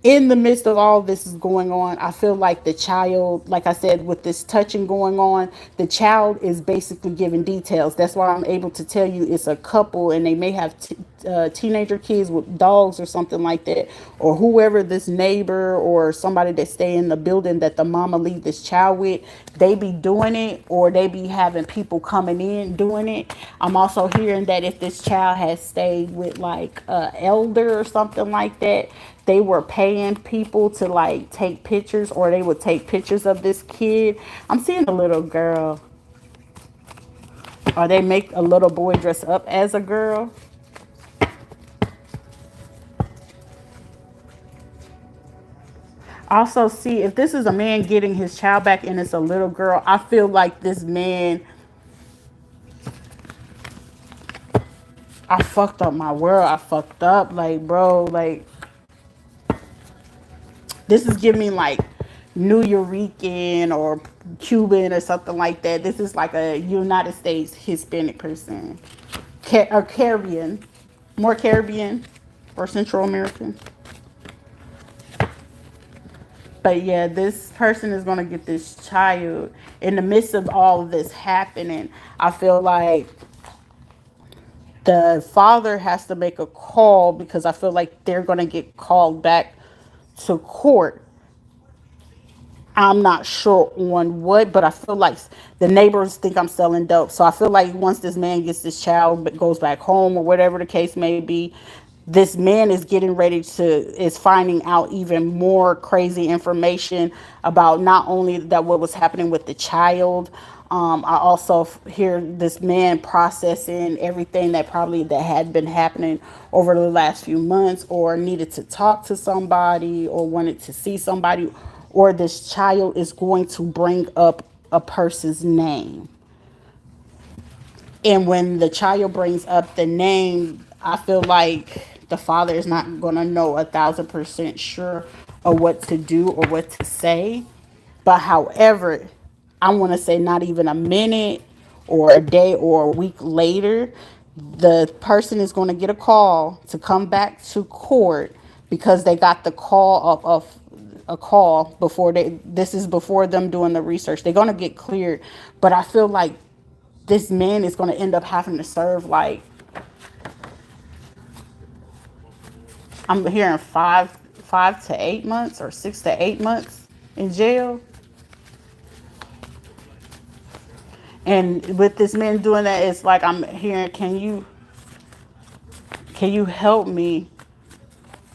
In the midst of all this is going on, I feel like the child, like I said, with this touching going on, the child is basically giving details. That's why I'm able to tell you it's a couple and they may have teenager kids with dogs or something like that, or whoever this neighbor or somebody that stay in the building that the mama leave this child with, they be doing it, or they be having people coming in doing it. I'm also hearing that if this child has stayed with like elder or something like that, they were paying people to like take pictures, or they would take pictures of this kid. I'm seeing a little girl, or they make a little boy dress up as a girl. Also, see if this is a man getting his child back and it's a little girl, I feel like this man, I fucked up my world. I fucked up, like, bro, like, this is giving me like New Eurekan or Cuban or something like that. This is like a United States Hispanic person. Or Caribbean. More Caribbean or Central American. But yeah, this person is going to get this child in the midst of all of this happening. I feel like The father has to make a call because I feel like they're going to get called back to court. I'm not sure on what, but I feel like the neighbors think I'm selling dope. So I feel like once this man gets this child, but goes back home or whatever the case may be, this man is getting ready to is finding out even more crazy information about not only that what was happening with the child. I also hear this man processing everything that probably that had been happening over the last few months, or needed to talk to somebody, or wanted to see somebody, or this child is going to bring up a person's name. And when the child brings up the name, I feel like the father is not going to know 1,000% sure of what to do or what to say. But however, I want to say not even a minute or a day or a week later, the person is going to get a call to come back to court because they got the call of a call before they this is before them doing the research. They're going to get cleared, but I feel like this man is going to end up having to serve like I'm hearing 5 to 8 months or 6 to 8 months in jail. And with this man doing that, it's like I'm hearing, can you help me?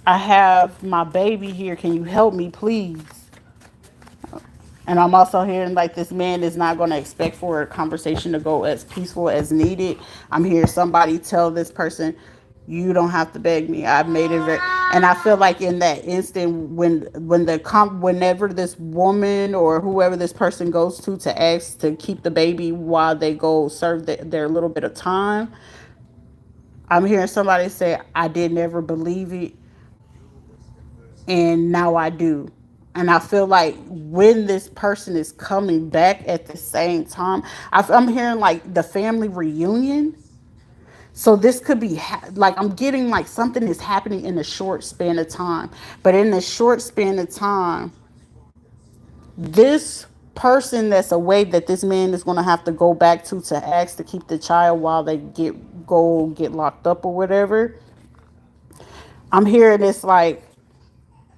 I have my baby here. Can you help me, please? And I'm also hearing like this man is not going to expect for a conversation to go as peaceful as needed. I'm hearing somebody tell this person, "You don't have to beg me. I've made it very." And I feel like in that instant, whenever this woman or whoever this person goes to ask to keep the baby while they go serve their little bit of time, I'm hearing somebody say, "I did never believe it, and now I do." And I feel like when this person is coming back at the same time, I'm hearing like the family reunion. So this could be like I'm getting like something is happening in a short span of time. But in the short span of time, this person that's away that this man is going to have to go back to ask to keep the child while they get locked up or whatever. I'm hearing this like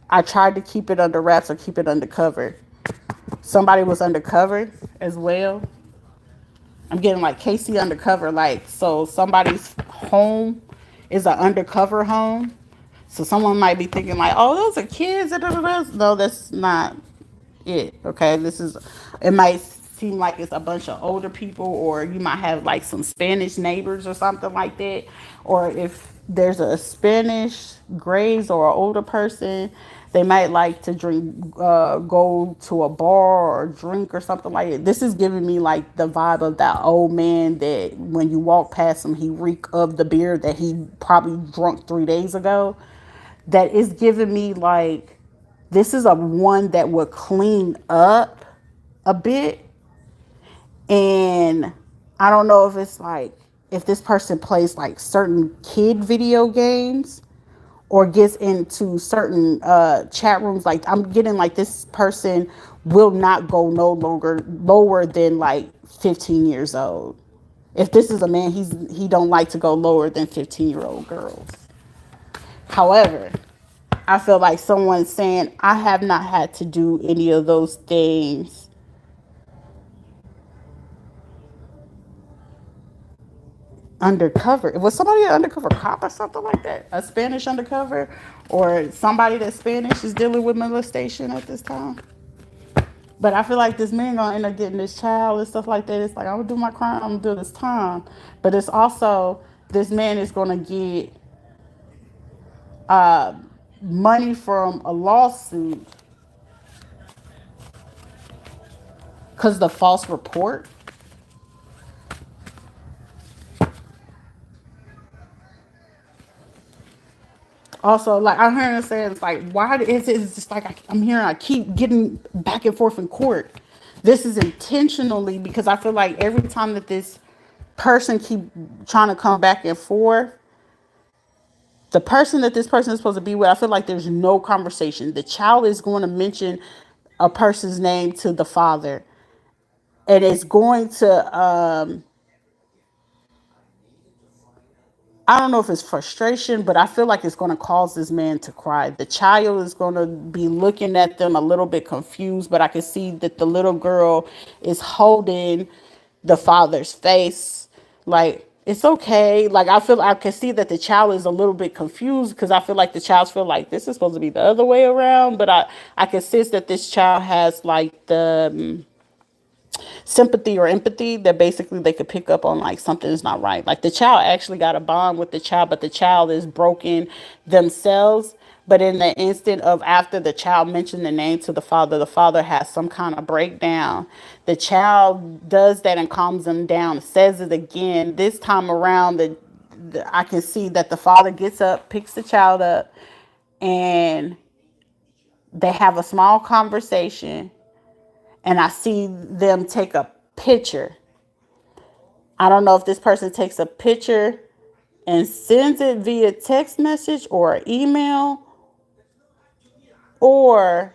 I tried to keep it under wraps or keep it undercover. Somebody was undercover as well. I'm getting like Casey undercover, like so somebody's home is an undercover home. So someone might be thinking like, oh, those are kids. No, that's not it. Okay, it might seem like it's a bunch of older people, or you might have like some Spanish neighbors or something like that. Or if there's a Spanish grays or an older person, they might like to drink, go to a bar or drink or something like that. This is giving me like the vibe of that old man that when you walk past him, he reek of the beer that he probably drunk 3 days ago. That is giving me like this is a one that would clean up a bit. And I don't know if it's like if this person plays like certain kid video games or gets into certain chat rooms. Like I'm getting like this person will not go no longer lower than like 15 years old. If this is a man, he don't like to go lower than 15-year-old girls. However, I feel like someone's saying, I have not had to do any of those things undercover. Was somebody an undercover cop or something like that? A Spanish undercover? Or somebody that's Spanish is dealing with molestation at this time? But I feel like this man gonna end up getting this child and stuff like that. It's like, I'm gonna do my crime, I'm gonna do this time. But it's also, this man is gonna get money from a lawsuit because the false report. Also, like I'm hearing it saying, it's like, why is it? It's just like I'm hearing, I keep getting back and forth in court. This is intentionally because I feel like every time that this person keep trying to come back and forth, the person that this person is supposed to be with, I feel like there's no conversation. The child is going to mention a person's name to the father, and it's going to I don't know if it's frustration, but I feel like it's going to cause this man to cry. The child is going to be looking at them a little bit confused, but I can see that the little girl is holding the father's face. Like, it's okay. Like, I can see that the child is a little bit confused because I feel like the child feel like this is supposed to be the other way around. But I can sense that this child has like the sympathy or empathy that basically they could pick up on like something is not right. Like the child actually got a bond with the child, but the child is broken themselves. But in the instant of after the child mentioned the name to the father has some kind of breakdown. The child does that and calms them down, says it again. This time around, I can see that the father gets up, picks the child up, and they have a small conversation. And I see them take a picture. I don't know if this person takes a picture and sends it via text message or email, or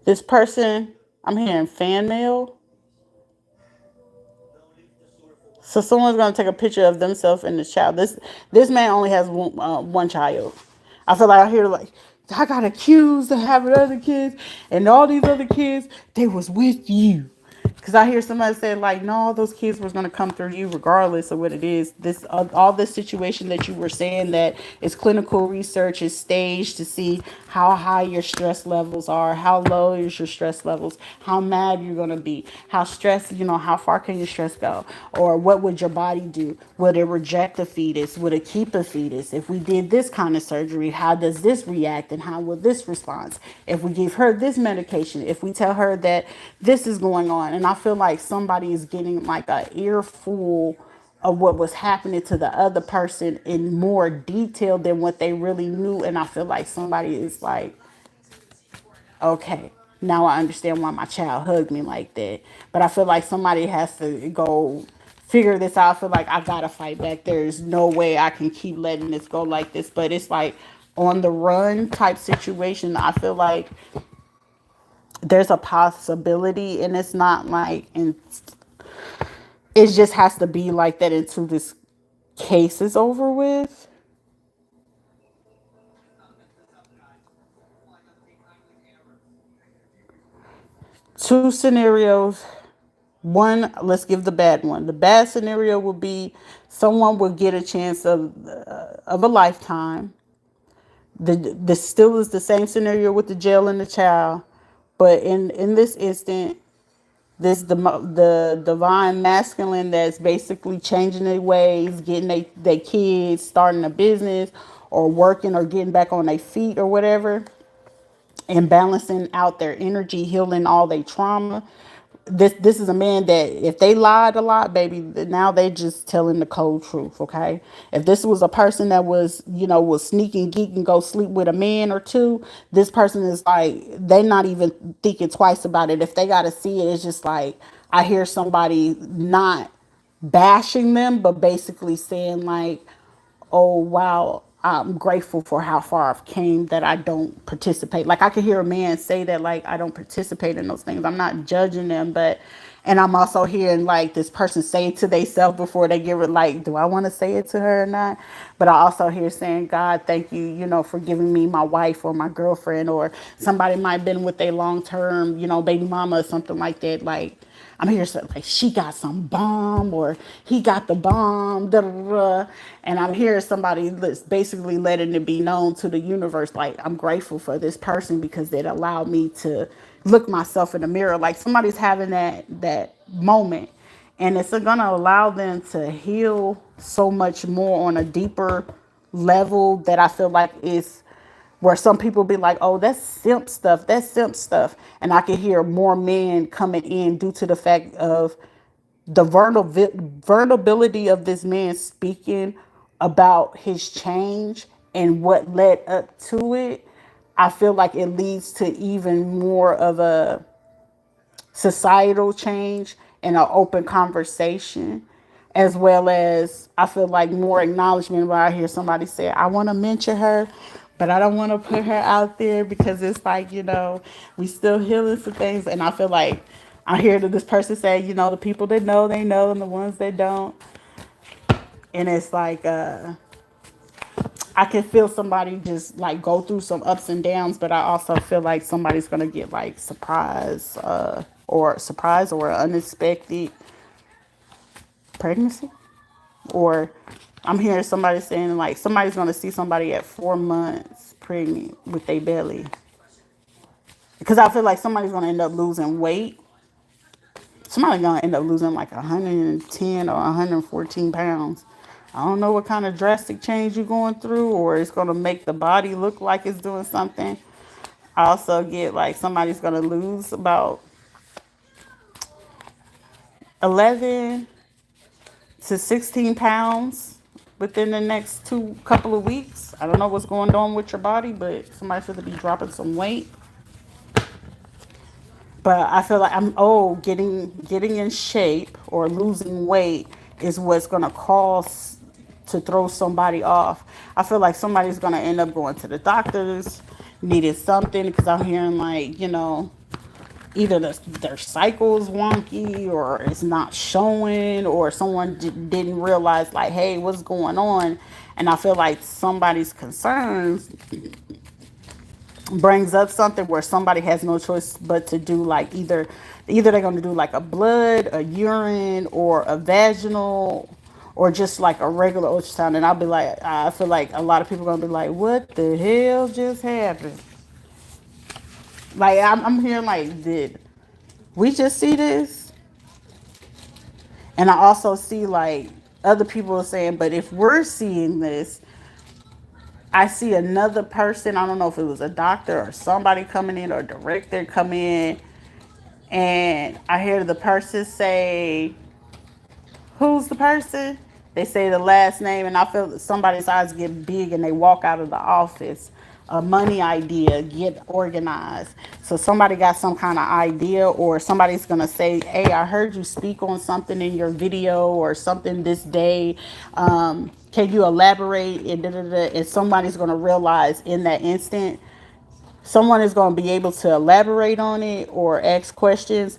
this person, I'm hearing fan mail. So someone's gonna take a picture of themselves and the child. This man only has one child. I feel like I hear like I got accused of having other kids, and all these other kids they was with you. Because I hear somebody say like, no, those kids was gonna come through you regardless of what it is. This all this situation that you were saying that is clinical research is staged to see how high your stress levels are, how low is your stress levels, how mad you're gonna be, how stressed, how far can your stress go, or what would your body do? Would it reject a fetus? Would it keep a fetus? If we did this kind of surgery, how does this react and how will this respond? If we give her this medication, if we tell her that this is going on, and I feel like somebody is getting like a earful of what was happening to the other person in more detail than what they really knew. And I feel like somebody is like, okay, now I understand why my child hugged me like that. But I feel like somebody has to go figure this out. I feel like I gotta fight back. There's no way I can keep letting this go like this. But it's like on the run type situation. I feel like there's a possibility, and it's not like, and it just has to be like that until this case is over with. Two scenarios. One, let's give the bad one. The bad scenario would be someone would get a chance of a lifetime. The still is the same scenario with the jail and the child, but in this instant, this the divine masculine that's basically changing their ways, getting they kids starting a business or working or getting back on their feet or whatever, and balancing out their energy, healing all their trauma. This is a man that if they lied a lot, baby, now they just telling the cold truth. Okay, if this was a person that was sneaking geek and go sleep with a man or two, this person is like they not even thinking twice about it. If they got to see it, it's just like I hear somebody not bashing them, but basically saying like, oh wow, I'm grateful for how far I've came that I don't participate. Like I could hear a man say that like I don't participate in those things. I'm not judging them, but and I'm also hearing like this person say it to themselves before they give it like, do I want to say it to her or not? But I also hear saying, God, thank you, for giving me my wife or my girlfriend, or somebody might have been with a long term, baby mama or something like that. Like I'm here saying like she got some bomb or he got the bomb, da, da, da. And I'm hearing somebody that's basically letting it be known to the universe like I'm grateful for this person because it allowed me to look myself in the mirror. Like somebody's having that moment, and it's gonna allow them to heal so much more on a deeper level that I feel like is where some people be like, oh, that's simp stuff. That's simp stuff. And I can hear more men coming in due to the fact of the vulnerability of this man speaking about his change and what led up to it. I feel like it leads to even more of a societal change and an open conversation, as well as I feel like more acknowledgement where I hear somebody say, I want to mention her, but I don't want to put her out there because it's like, we still healing some things. And I feel like I hear this person say, the people that know, they know, and the ones that don't, And it's like I can feel somebody just like go through some ups and downs, but I also feel like somebody's gonna get like surprise or unexpected pregnancy. Or I'm hearing somebody saying like somebody's gonna see somebody at 4 months pregnant with their belly. Because I feel like somebody's gonna end up losing weight. Somebody's gonna end up losing like 110 or 114 pounds. I don't know what kind of drastic change you're going through, or it's gonna make the body look like it's doing something. I also get like somebody's gonna lose about 11 to 16 pounds within the next two couple of weeks. I don't know what's going on with your body, but somebody's going to be dropping some weight. But I feel like getting in shape or losing weight is what's going to cause to throw somebody off. I feel like somebody's going to end up going to the doctors, needing something, because I'm hearing like, either their cycle's wonky or it's not showing, or someone didn't realize like, hey, what's going on. And I feel like somebody's concerns brings up something where somebody has no choice but to do like either they're going to do like a blood, a urine, or a vaginal, or just like a regular ultrasound. And I'll be like, I feel like a lot of people are going to be like, what the hell just happened? Like I'm hearing like, did we just see this? And I also see like other people are saying, but if we're seeing this, I see another person. I don't know if it was a doctor or somebody coming in or a director come in, and I hear the person say, who's the person? They say the last name, and I feel that somebody's eyes get big and they walk out of the office. A money idea, get organized. So somebody got some kind of idea, or somebody's gonna say, hey, I heard you speak on something in your video or something this day. Can you elaborate? And, da, da, da. And somebody's gonna realize in that instant, someone is going to be able to elaborate on it or ask questions,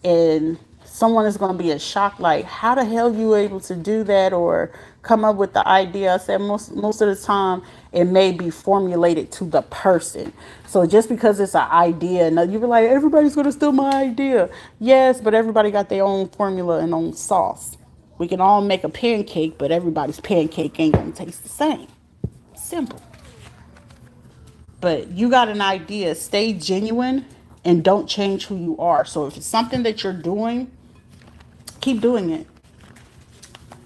and someone is going to be in shock like, how the hell you able to do that or come up with the idea. I said most of the time it may be formulated to the person. So just because it's an idea, and you be like, everybody's going to steal my idea. Yes, but everybody got their own formula and own sauce. We can all make a pancake, but everybody's pancake ain't going to taste the same. Simple. But you got an idea, stay genuine and don't change who you are. So if it's something that you're doing, keep doing it.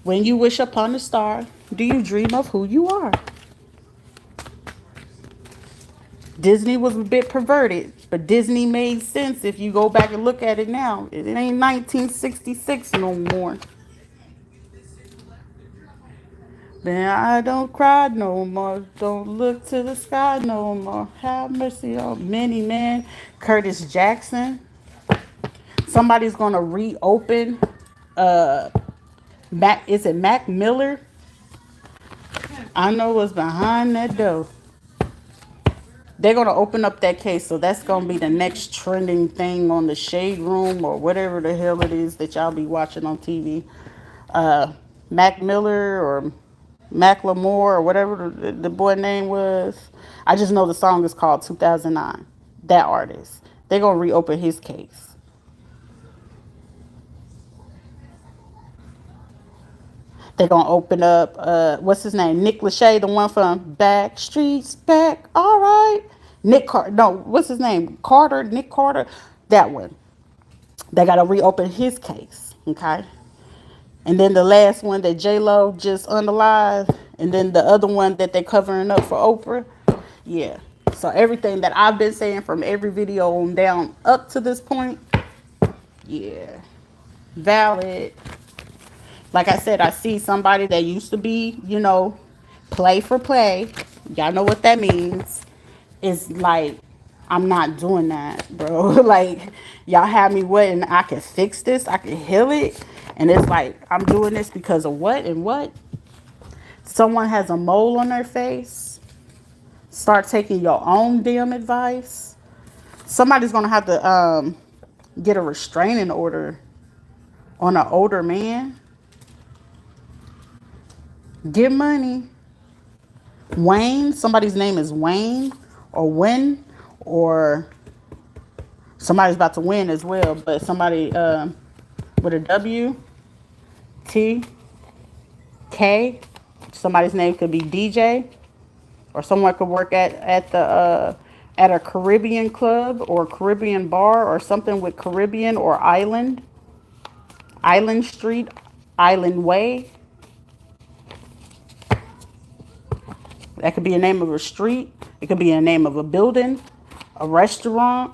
When you wish upon a star, do you dream of who you are? Disney was a bit perverted, but Disney made sense if you go back and look at it now. It ain't 1966 no more. Man, I don't cry no more. Don't look to the sky no more. Have mercy on many men. Curtis Jackson. Somebody's gonna reopen is it Mac Miller? I know what's behind that door. They're gonna open up that case, so that's gonna be the next trending thing on the Shade Room or whatever the hell it is that y'all be watching on TV. Mac Miller or Macklemore or whatever the boy name was. I just know the song is called 2009. That artist. They're gonna reopen his case. They're gonna open up what's his name? Nick Lachey, the one from Back Streets Back. All right. Nick Carter. No, what's his name? Carter, Nick Carter. That one. They gotta reopen his case. Okay. And then the last one that J Lo just unalive, and then the other one that they're covering up for Oprah. Yeah. So everything that I've been saying from every video on down up to this point, yeah, valid. Like I said, I see somebody that used to be, play for play. Y'all know what that means. It's like, I'm not doing that, bro. Like, y'all have me what, and I can fix this, I can heal it. And it's like, I'm doing this because of what and what? Someone has a mole on their face. Start taking your own damn advice. Somebody's going to have to get a restraining order on an older man. Get money. Wayne, somebody's name is Wayne or Win, or somebody's about to win as well, but somebody with a W, T, K. Somebody's name could be DJ, or someone could work at a Caribbean club or Caribbean bar or something with Caribbean or island, Island Street, Island Way. That could be a name of a street. It could be a name of a building, a restaurant.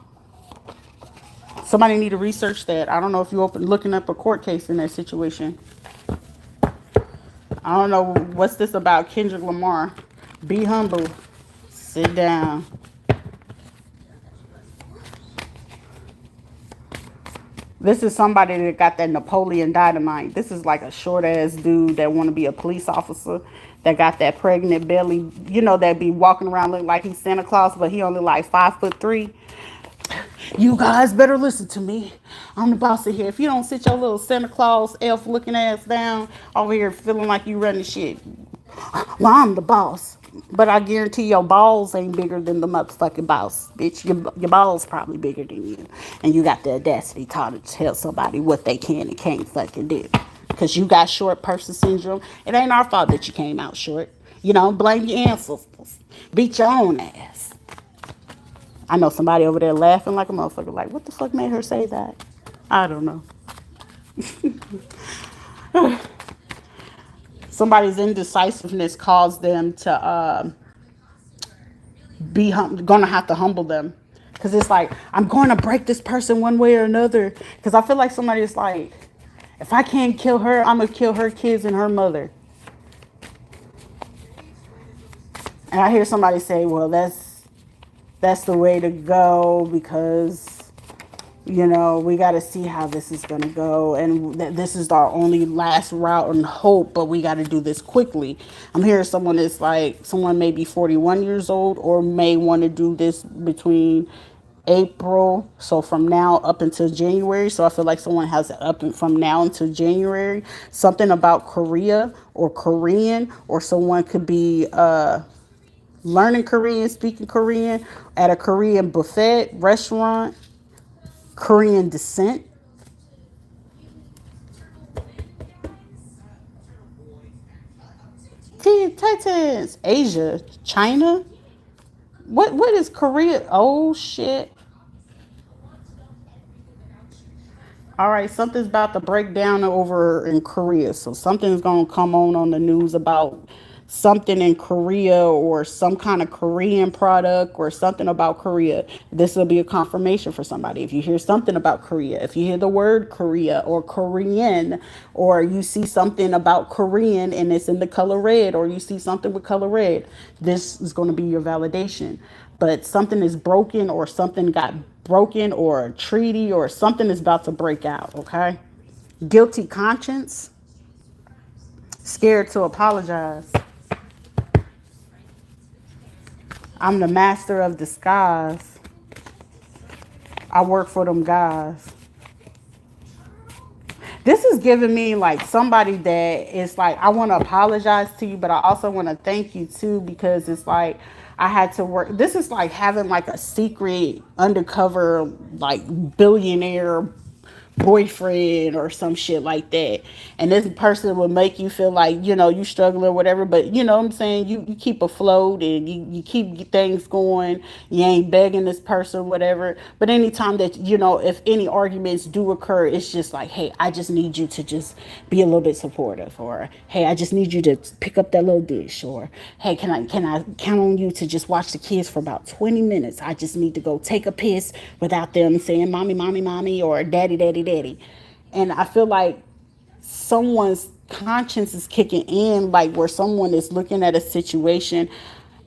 Somebody need to research that. I don't know if you open looking up a court case in that situation. I don't know what's this about Kendrick Lamar. Be humble. Sit down. This is somebody that got that Napoleon Dynamite. This is like a short ass dude that want to be a police officer, that got that pregnant belly. You know, that be walking around looking like he's Santa Claus, but he only like 5'3". You guys better listen to me. I'm the boss of here. If you don't sit your little Santa Claus elf looking ass down over here feeling like you running shit, well, I'm the boss. But I guarantee your balls ain't bigger than the motherfucking boss, bitch. Your balls probably bigger than you. And you got the audacity to tell somebody what they can and can't fucking do. Because you got short person syndrome. It ain't our fault that you came out short. You know, blame your ancestors. Beat your own ass. I know somebody over there laughing like a motherfucker. Like, what the fuck made her say that? I don't know. Somebody's indecisiveness caused them to gonna have to humble them, because it's like, I'm going to break this person one way or another, because I feel like somebody is like, if I can't kill her, I'm gonna kill her kids and her mother. And I hear somebody say, well, that's the way to go, because you know, we got to see how this is going to go. And this is our only last route and hope, but we got to do this quickly. I'm hearing someone that's like, someone may be 41 years old or may want to do this between April. So from now up until January. So I feel like someone has it up from now until January. Something about Korea or Korean, or someone could be learning Korean, speaking Korean at a Korean buffet restaurant. Korean descent. Teen Titans. Asia. China. What is Korea? Oh shit. All right, something's about to break down over in Korea. So something's going to come on the news about something in Korea, or some kind of Korean product, or something about Korea. This will be a confirmation for somebody. If you hear something about Korea, if you hear the word Korea or Korean, or you see something about Korean and it's in the color red, or you see something with color red, this is going to be your validation. But something is broken, or something got broken, or a treaty or something is about to break out, okay? Guilty conscience, scared to apologize. I'm the master of disguise. I work for them guys. This is giving me like somebody that is like, I want to apologize to you, but I also want to thank you too, because it's like, I had to work. This is like having like a secret undercover, like billionaire boyfriend or some shit like that. And this person will make you feel like, you know, you struggle or whatever, but you know what I'm saying? You keep afloat and you keep things going. You ain't begging this person, whatever. But anytime that, you know, if any arguments do occur, it's just like, hey, I just need you to just be a little bit supportive, or hey, I just need you to pick up that little dish, or hey, can I count on you to just watch the kids for about 20 minutes? I just need to go take a piss without them saying mommy, mommy, mommy, or daddy, daddy, daddy. And I feel like someone's conscience is kicking in, like where someone is looking at a situation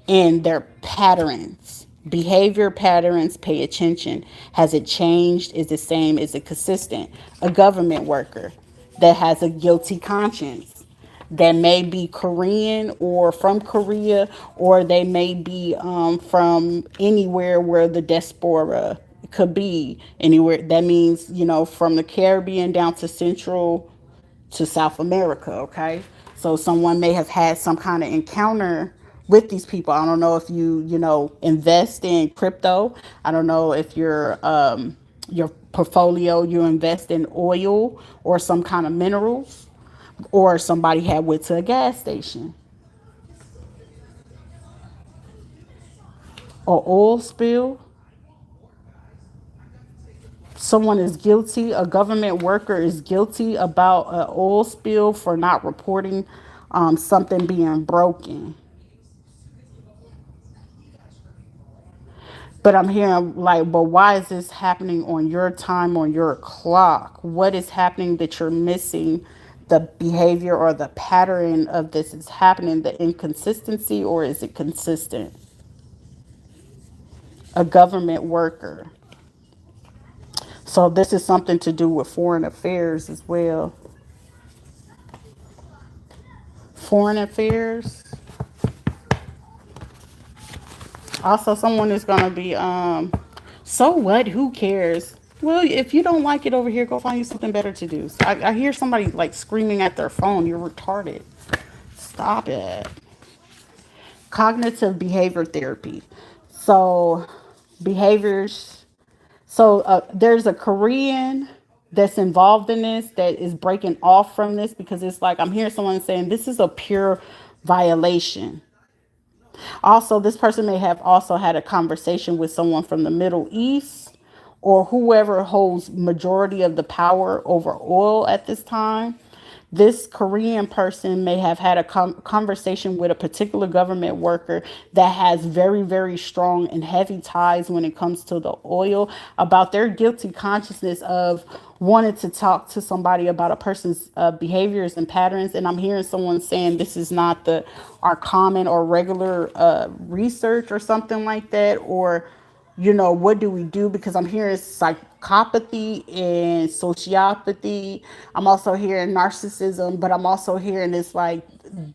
and their patterns, behavior patterns, pay attention. Has it changed? Is it the same? Is it consistent? A government worker that has a guilty conscience, that may be Korean or from Korea, or they may be from anywhere where the diaspora could be, anywhere. That means, you know, from the Caribbean down to Central to South America, okay? So someone may have had some kind of encounter with these people. I don't know if you invest in crypto. I don't know if your portfolio, you invest in oil or some kind of minerals, or somebody had went to a gas station or oil spill. Someone is guilty, a government worker is guilty about an oil spill for not reporting something being broken. But I'm hearing like, but why is this happening on your time, on your clock? What is happening that you're missing the behavior or the pattern of this is happening, the inconsistency, or is it consistent? A government worker. So this is something to do with foreign affairs as well. Foreign affairs. Also, someone is going to be, so what? Who cares? Well, if you don't like it over here, go find you something better to do. So I hear somebody like screaming at their phone. You're retarded. Stop it. Cognitive behavior therapy. So, behaviors. So, there's a Korean that's involved in this that is breaking off from this because it's like I'm hearing someone saying this is a pure violation. Also, this person may have also had a conversation with someone from the Middle East or whoever holds majority of the power over oil at this time. This Korean person may have had a conversation with a particular government worker that has very, very strong and heavy ties when it comes to the oil about their guilty consciousness of wanted to talk to somebody about a person's behaviors and patterns. And I'm hearing someone saying this is not the our common or regular research or something like that, or what do we do? Because I'm hearing psychopathy and sociopathy. I'm also hearing narcissism, but I'm also hearing this like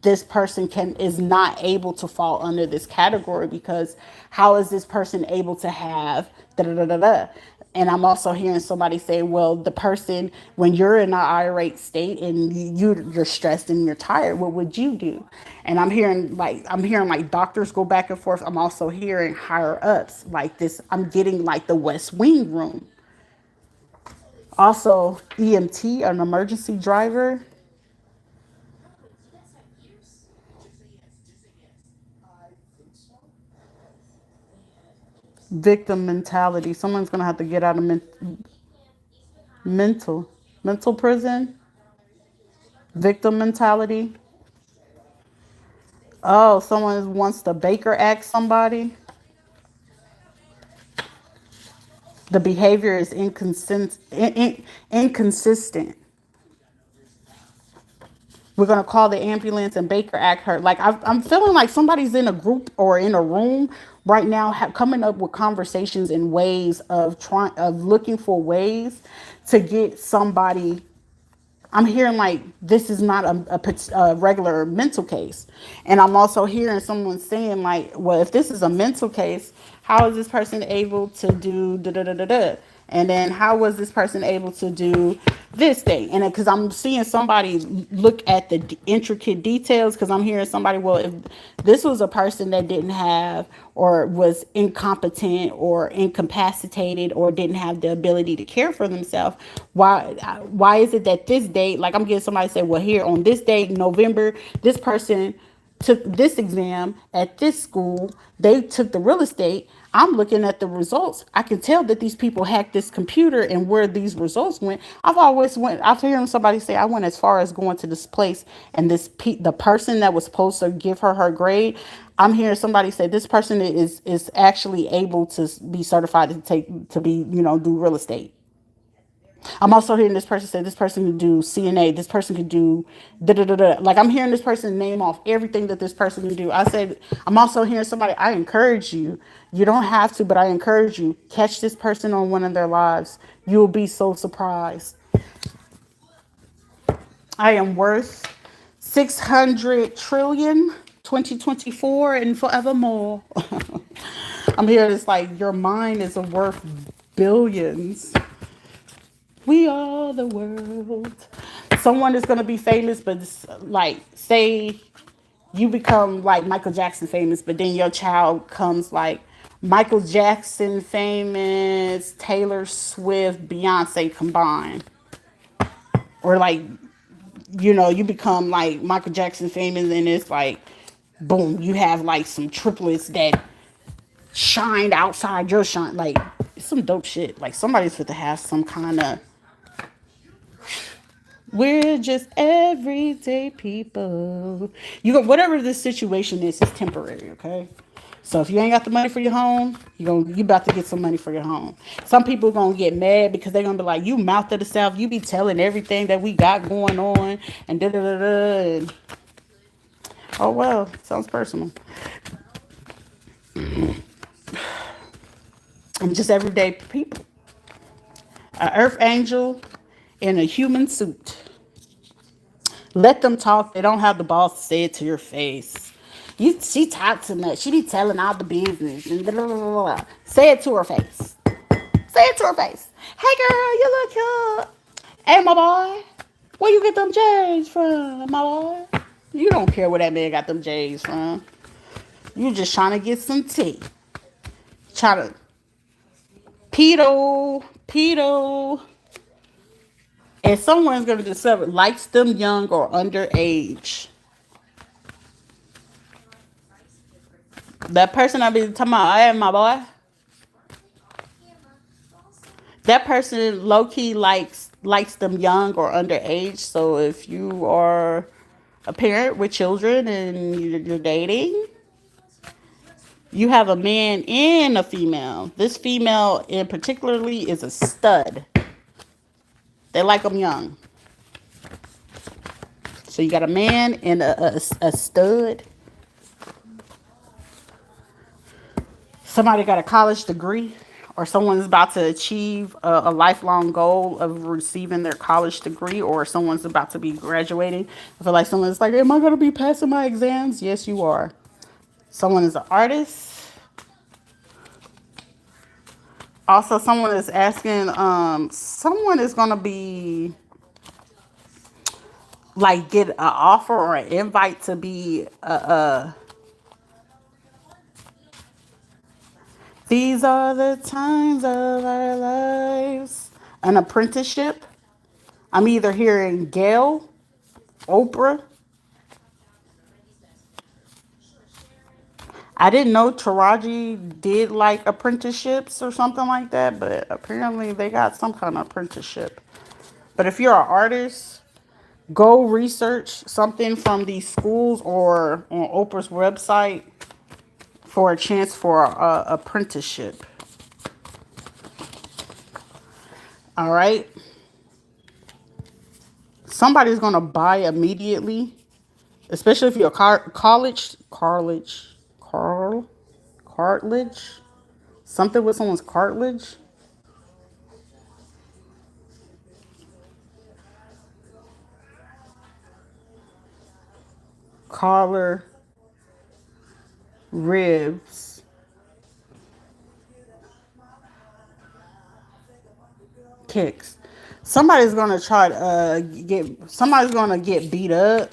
this person is not able to fall under this category because how is this person able to have da da da da da? And I'm also hearing somebody say, well, the person, when you're in an irate state and you're stressed and you're tired, what would you do? And I'm hearing like doctors go back and forth. I'm also hearing higher ups like this. I'm getting like the West Wing room. Also, EMT, an emergency driver. Victim mentality. Someone's gonna have to get out of mental mental prison. Victim mentality. Oh, someone wants to Baker Act somebody. The behavior is inconsistent. We're going to call the ambulance and Baker Act her. Like, I'm feeling like somebody's in a group or in a room right now coming up with conversations and ways of looking for ways to get somebody. I'm hearing like this is not a regular mental case. And I'm also hearing someone saying like, well, if this is a mental case, how is this person able to do da da da da da? And then how was this person able to do this thing? And because I'm seeing somebody look at the intricate details, because I'm hearing somebody, well, if this was a person that didn't have or was incompetent or incapacitated or didn't have the ability to care for themselves, why is it that this date, like I'm getting somebody say, well, here on this date, November, this person took this exam at this school, they took the real estate. I'm looking at the results. I can tell that these people hacked this computer and where these results went. I've heard somebody say I went as far as going to this place and the person that was supposed to give her grade. I'm hearing somebody say this person is actually able to be certified to be, do real estate. I'm also hearing this person say this person could do CNA, this person could do da da da da. Like I'm hearing this person name off everything that this person can do. I said I'm also hearing somebody. I encourage you. You don't have to, but I encourage you. Catch this person on one of their lives. You will be so surprised. I am worth 600 trillion, 2024 and forevermore. I'm here. It's like your mind is worth billions. We are the world. Someone is going to be famous, but like, say you become like Michael Jackson famous, but then your child comes like Michael Jackson famous, Taylor Swift, Beyonce combined. Or like, you become like Michael Jackson famous and it's like, boom, you have like some triplets that shined outside your shine. Like, it's some dope shit. Like, somebody's fit to have some kind of, we're just everyday people. You got whatever this situation is temporary, okay? So if you ain't got the money for your home, you about to get some money for your home. Some people gonna get mad because they're gonna be like, you mouth of the South, you be telling everything that we got going on and da da da da. Oh well, sounds personal. I'm just everyday people. An earth angel in a human suit. Let them talk. They don't have the balls to say it to your face. She talks too much. She be telling all the business. And blah, blah, blah, blah. Say it to her face. Say it to her face. Hey girl, you look cute. Hey my boy, where you get them J's from, my boy? You don't care where that man got them J's from. You just trying to get some tea. Trying to pedo. And someone's going to discover likes them young or underage. That person I be talking about, I am my boy. That person low key likes them young or underage. So if you are a parent with children and you're dating, you have a man and a female. This female in particularly is a stud. They like them young. So you got a man and a stud. Somebody got a college degree, or someone's about to achieve a lifelong goal of receiving their college degree, or someone's about to be graduating. I feel like someone's like, am I going to be passing my exams? Yes, you are. Someone is an artist. Also, someone is asking, someone is going to be like get an offer or an invite to be these are the times of our lives. An apprenticeship. I'm either hearing Gail, Oprah. I didn't know Taraji did like apprenticeships or something like that, but apparently they got some kind of apprenticeship. But if you're an artist, go research something from these schools or on Oprah's website for a chance for a apprenticeship. All right. Somebody's gonna buy immediately, especially if you're a cartilage, something with someone's cartilage. Collar, ribs, kicks. Somebody's gonna get beat up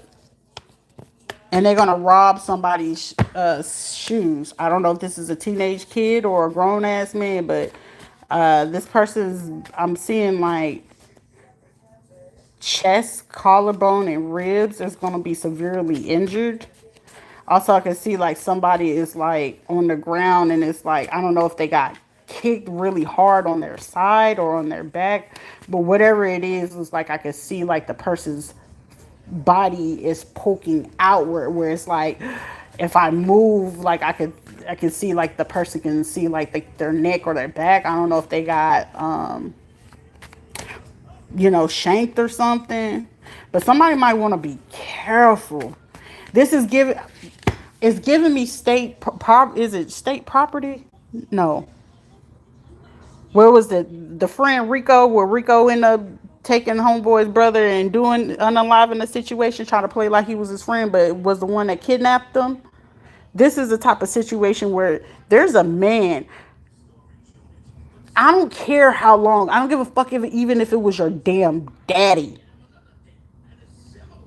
and they're gonna rob somebody's shoes. I don't know if this is a teenage kid or a grown ass man, but I'm seeing like chest, collarbone, and ribs is gonna be severely injured. Also, I can see like somebody is like on the ground and it's like, I don't know if they got kicked really hard on their side or on their back, but whatever it is, it's like I can see like the person's body is poking outward where it's like if I move, like I can see like the person can see like their neck or their back. I don't know if they got shanked or something, but somebody might want to be careful. This is giving me is it state property? No. Where was the friend Rico, where Rico ended up taking homeboy's brother and doing unaliving the situation, trying to play like he was his friend, but it was the one that kidnapped them? This is the type of situation where there's a man. I don't care how long. I don't give a fuck even if it was your damn daddy.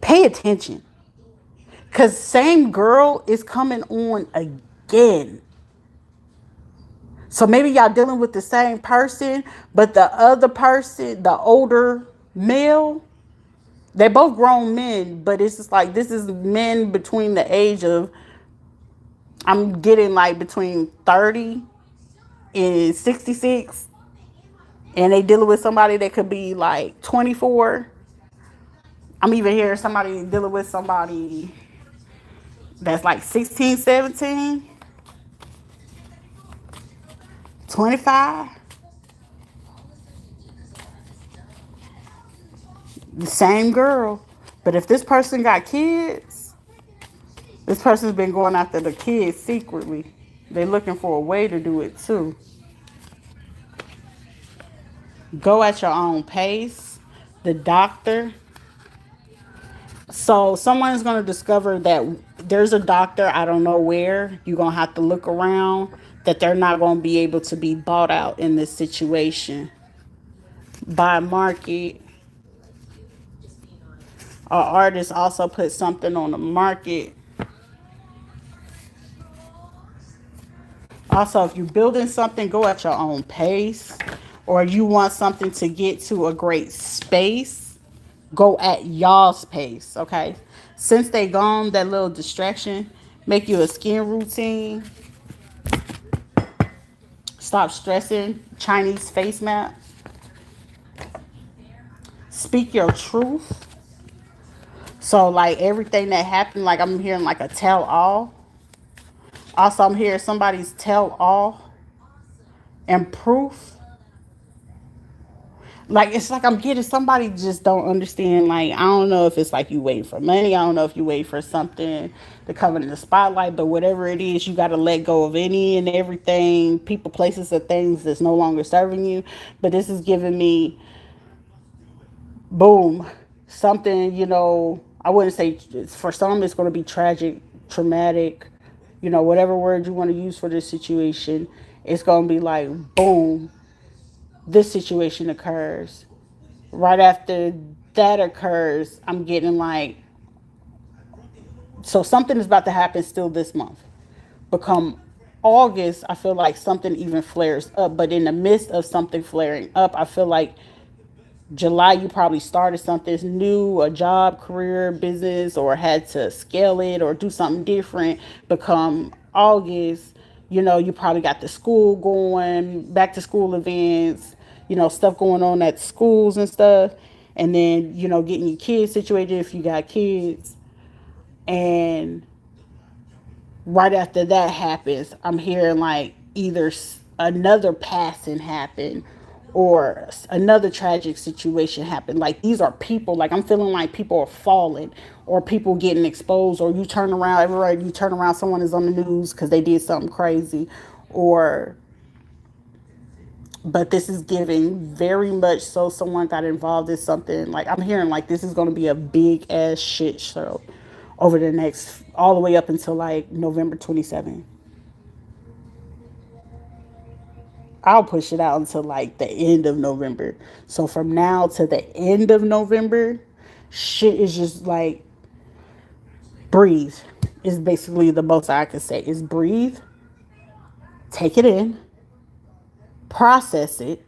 Pay attention. Because same girl is coming on again. So maybe y'all dealing with the same person, but the other person, the older male, they're both grown men, but it's just like this is men between the age of, I'm getting like between 30 and 66. And they dealing with somebody that could be like 24. I'm even hearing somebody dealing with somebody that's like 16, 17, 25. The same girl. But if this person got kids, this person's been going after the kids secretly. They're looking for a way to do it too. Go at your own pace. The doctor. So someone's going to discover that there's a doctor, I don't know where. You're going to have to look around, that they're not going to be able to be bought out in this situation. By market. An artist also put something on the market. Also, if you're building something, go at your own pace. Or you want something to get to a great space, go at y'all's pace, okay? Since they gone, that little distraction, make you a skin routine. Stop stressing. Chinese face map. Speak your truth. So, like, everything that happened, like, I'm hearing, like, a tell-all. Also, I'm hearing somebody's tell-all and proof. Like, it's like I'm getting somebody just don't understand. Like, I don't know if it's like you waiting for money. I don't know if you wait for something to come in the spotlight. But whatever it is, you got to let go of any and everything, people, places, or things that's no longer serving you. But this is giving me, boom, something, I wouldn't say, for some it's going to be tragic, traumatic, whatever word you want to use for this situation. It's going to be like, boom, this situation occurs. Right after that occurs, I'm getting like, so something is about to happen still this month. Become August, I feel like something even flares up. But in the midst of something flaring up, I feel like July, you probably started something new, a job, career, business, or had to scale it or do something different. Become August, you probably got the school going, back to school events, stuff going on at schools and stuff. And then, getting your kids situated if you got kids. And right after that happens, I'm hearing like either another passing happen or another tragic situation happen. Like, these are people, like, I'm feeling like people are falling or people getting exposed, or you turn around, everywhere you turn around, someone is on the news because they did something crazy. Or, but this is giving very much so someone got involved in something. Like, I'm hearing like this is going to be a big ass shit show over the next, all the way up until like November 27th. I'll push it out until like the end of November. So from now to the end of November, shit is just like, breathe. Is basically the most I can say. Is breathe, take it in, process it.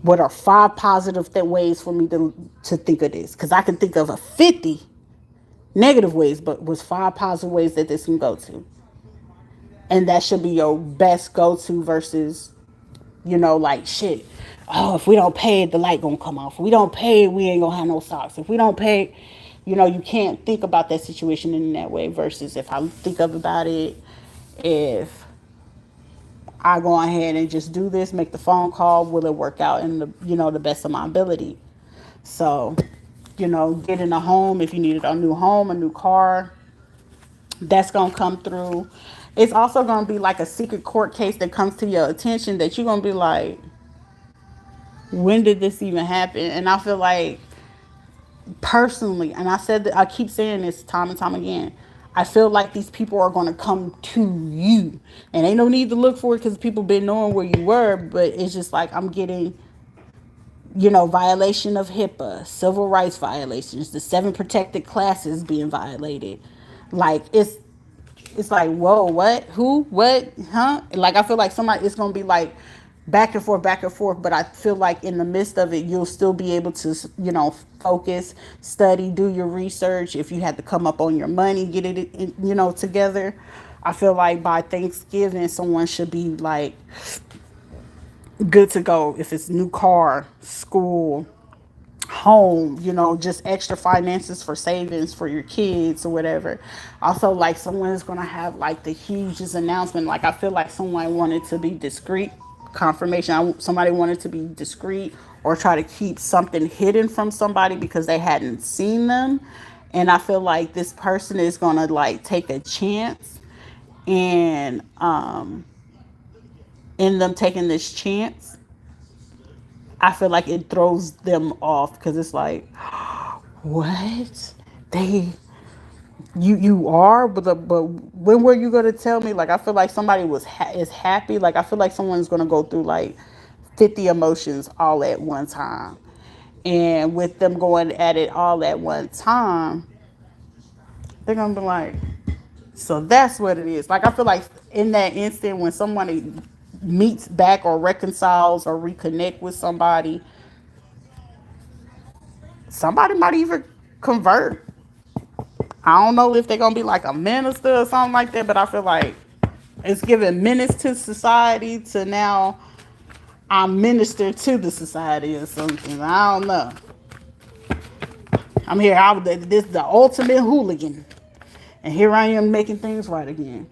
What are 5 positive ways for me to think of this? Because I can think of a 50 negative ways, but was 5 positive ways that this can go to. And that should be your best go-to versus, like, shit. Oh, if we don't pay it, the light gonna come off. If we don't pay it, we ain't gonna have no socks. If we don't pay, you can't think about that situation in that way. Versus if I think about it, if I go ahead and just do this, make the phone call, will it work out in the best of my ability? So, getting a home, if you needed a new home, a new car, that's gonna come through. It's also gonna be like a secret court case that comes to your attention that you're gonna be like, when did this even happen? And I feel like, personally, and I said that, I keep saying this time and time again, I feel like these people are going to come to you, and ain't no need to look for it because people been knowing where you were. But it's just like I'm getting Violation of HIPAA, civil rights violations, the 7 protected classes being violated. Like it's like, whoa, what, who, what, huh? Like I feel like somebody, it's gonna be like back and forth, but I feel like in the midst of it, you'll still be able to, focus, study, do your research. If you had to come up on your money, get it, together. I feel like by Thanksgiving, someone should be like good to go. If it's new car, school, home, just extra finances for savings for your kids or whatever. Also, like someone is gonna have like the hugest announcement. Like I feel like someone wanted to be discreet. Confirmation. Somebody wanted to be discreet or try to keep something hidden from somebody because they hadn't seen them. And I feel like this person is gonna like take a chance, and in them taking this chance, I feel like it throws them off because it's like, what? They, you are, but when were you gonna tell me? Like I feel like somebody is happy. Like I feel like someone's gonna go through like 50 emotions all at one time, and with them going at it all at one time, they're gonna be like, so that's what it is. Like I feel like in that instant when someone meets back or reconciles or reconnect with somebody, somebody might even convert. I don't know if they're gonna be like a minister or something like that, but I feel like it's giving menace to society to now I minister to the society or something. I don't know. I'm here. This the ultimate hooligan, and here I am making things right again.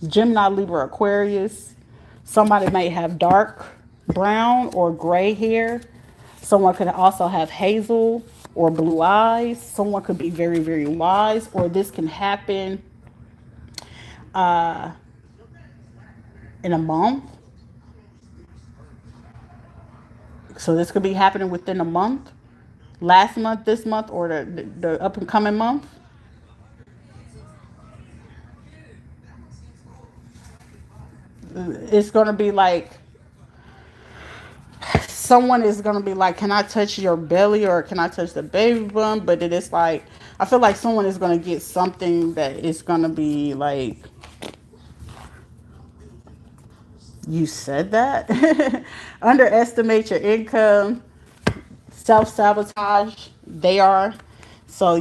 Gemini, Libra, Aquarius. Somebody may have dark brown or gray hair. Someone could also have hazel or blue eyes. Someone could be very, very wise, or this can happen in a month. So this could be happening within a month, last month, this month, or the up and coming month. It's going to be like someone is going to be like, can I touch your belly or can I touch the baby bump? But it is like, I feel like someone is going to get something that is going to be like, you said that? Underestimate your income, self-sabotage. They are. So,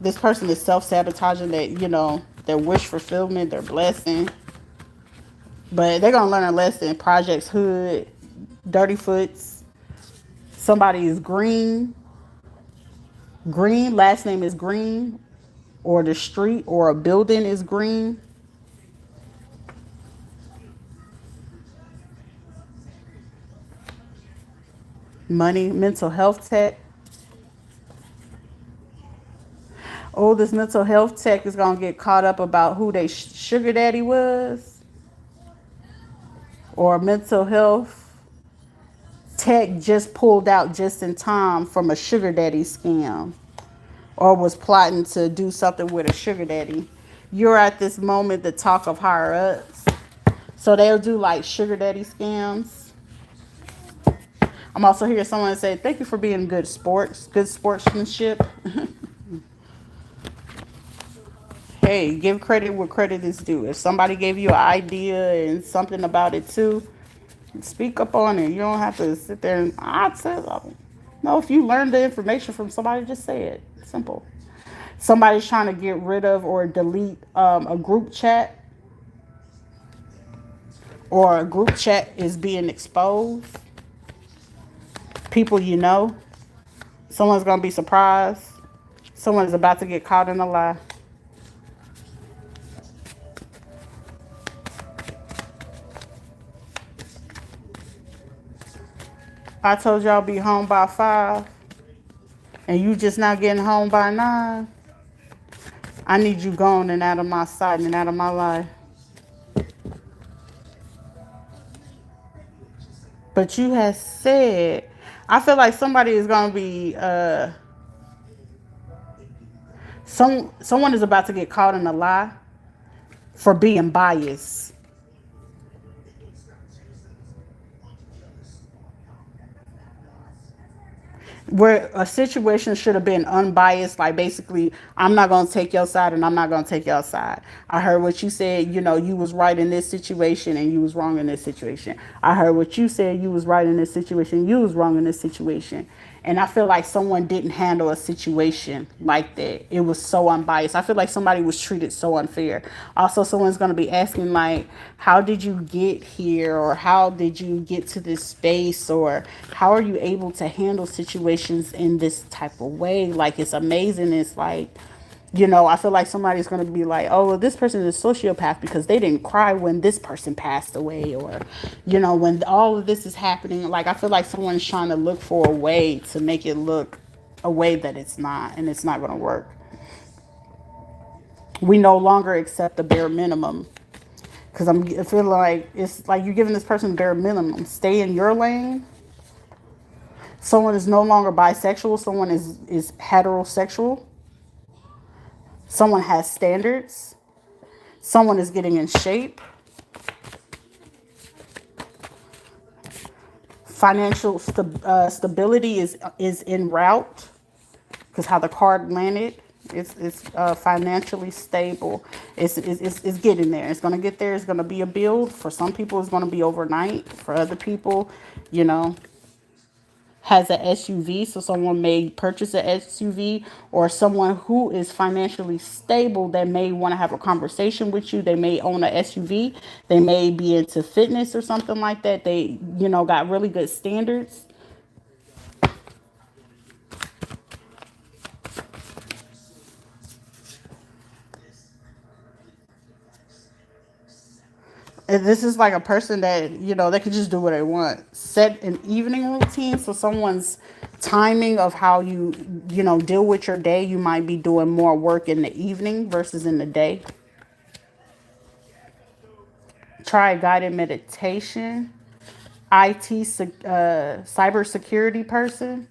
this person is self-sabotaging that, their wish fulfillment, their blessing. But they're going to learn a lesson. Projects Hood, Dirty Foots. Somebody is green. Green, last name is Green. Or the street or a building is green. Money, mental health tech. Oh, this mental health tech is going to get caught up about who they sugar daddy was. Or mental health tech just pulled out just in time from a sugar daddy scam. Or was plotting to do something with a sugar daddy. You're at this moment the talk of higher ups. So they'll do like sugar daddy scams. I'm also hearing someone say, thank you for being good sportsmanship. Hey, give credit where credit is due. If somebody gave you an idea and something about it too, speak up on it. You don't have to sit there and, no, if you learn the information from somebody, just say it. Simple. Somebody's trying to get rid of or delete a group chat, or a group chat is being exposed. People someone's going to be surprised. Someone is about to get caught in a lie. I told y'all be home by 5, and you just not getting home by 9. I need you gone and out of my sight and out of my life. But you have said, I feel like somebody is going to be, someone is about to get caught in a lie for being biased. Where a situation should have been unbiased, like basically, I'm not going to take your side and I'm not going to take your side. I heard what you said, you was right in this situation and you was wrong in this situation. I heard what you said, you was right in this situation, you was wrong in this situation. And I feel like someone didn't handle a situation like that. It was so unbiased. I feel like somebody was treated so unfair. Also, someone's going to be asking, like, how did you get here? Or how did you get to this space? Or how are you able to handle situations in this type of way? Like, it's amazing. It's like, I feel like somebody's going to be like, oh, well, this person is a sociopath because they didn't cry when this person passed away. Or, when all of this is happening, like, I feel like someone's trying to look for a way to make it look a way that it's not, and it's not going to work. We no longer accept the bare minimum because I feel like it's like you're giving this person the bare minimum. Stay in your lane. Someone is no longer bisexual. Someone is heterosexual. Someone has standards. Someone is getting in shape. Financial stability is en route because how the card landed. It's financially stable. It's getting there. It's going to get there. It's going to be a build. For some people, it's going to be overnight. For other people, has an SUV, so someone may purchase an SUV, or someone who is financially stable that may want to have a conversation with you. They may own an SUV. They may be into fitness or something like that. They, got really good standards. And this is like a person that, they can just do what they want. Set an evening routine. So someone's timing of how you, deal with your day, you might be doing more work in the evening versus in the day. Try guided meditation. IT, cybersecurity person.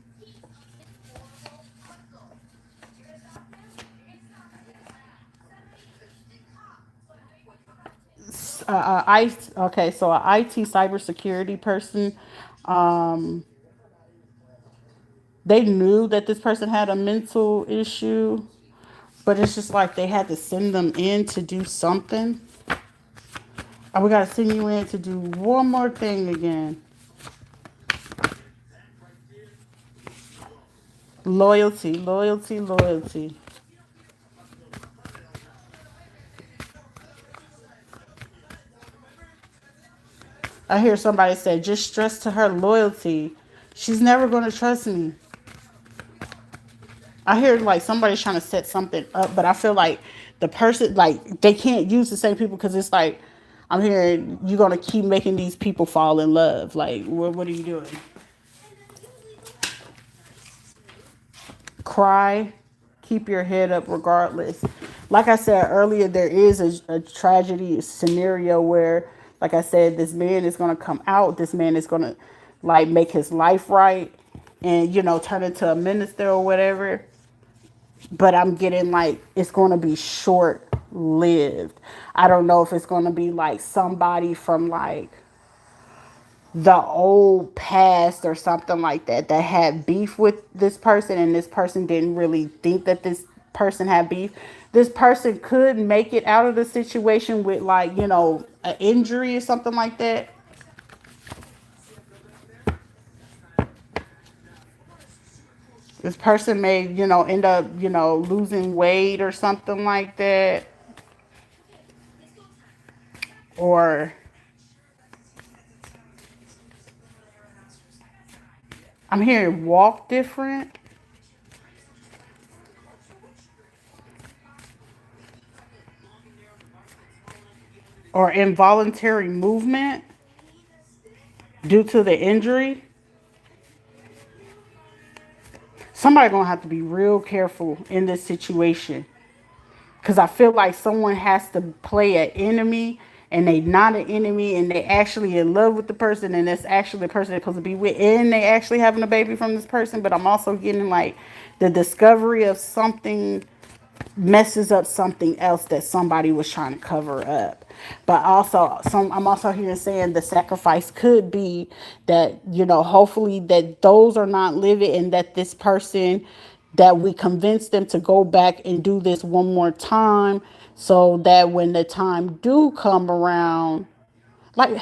Okay, so an IT cybersecurity person. Um, they knew that this person had a mental issue, but it's just like they had to send them in to do something. And we got to send you in to do one more thing again. Loyalty, loyalty, loyalty. I hear somebody say, just stress to her loyalty. She's never going to trust me. I hear like somebody's trying to set something up, but I feel like the person, like, they can't use the same people because it's like, I'm hearing you're going to keep making these people fall in love. Like, what are you doing? Cry, keep your head up regardless. Like I said earlier, there is a tragedy scenario where, like I said, this man is going to come out. This man is going to like make his life right and, turn into a minister or whatever. But I'm getting like it's going to be short lived. I don't know if it's going to be like somebody from like the old past or something like that had beef with this person, and this person didn't really think that this person had beef. This person could make it out of the situation with like, an injury or something like that. This person may, end up, losing weight or something like that. Or I'm hearing walk different. Or involuntary movement due to the injury. Somebody gonna have to be real careful in this situation. Because I feel like someone has to play an enemy and they not an enemy and they actually in love with the person and that's actually the person they're supposed to be with and they actually having a baby from this person. But I'm also getting like the discovery of something messes up something else that somebody was trying to cover up. But also, I'm also here saying the sacrifice could be that, hopefully that those are not living, and that this person, that we convince them to go back and do this one more time, so that when the time do come around, like,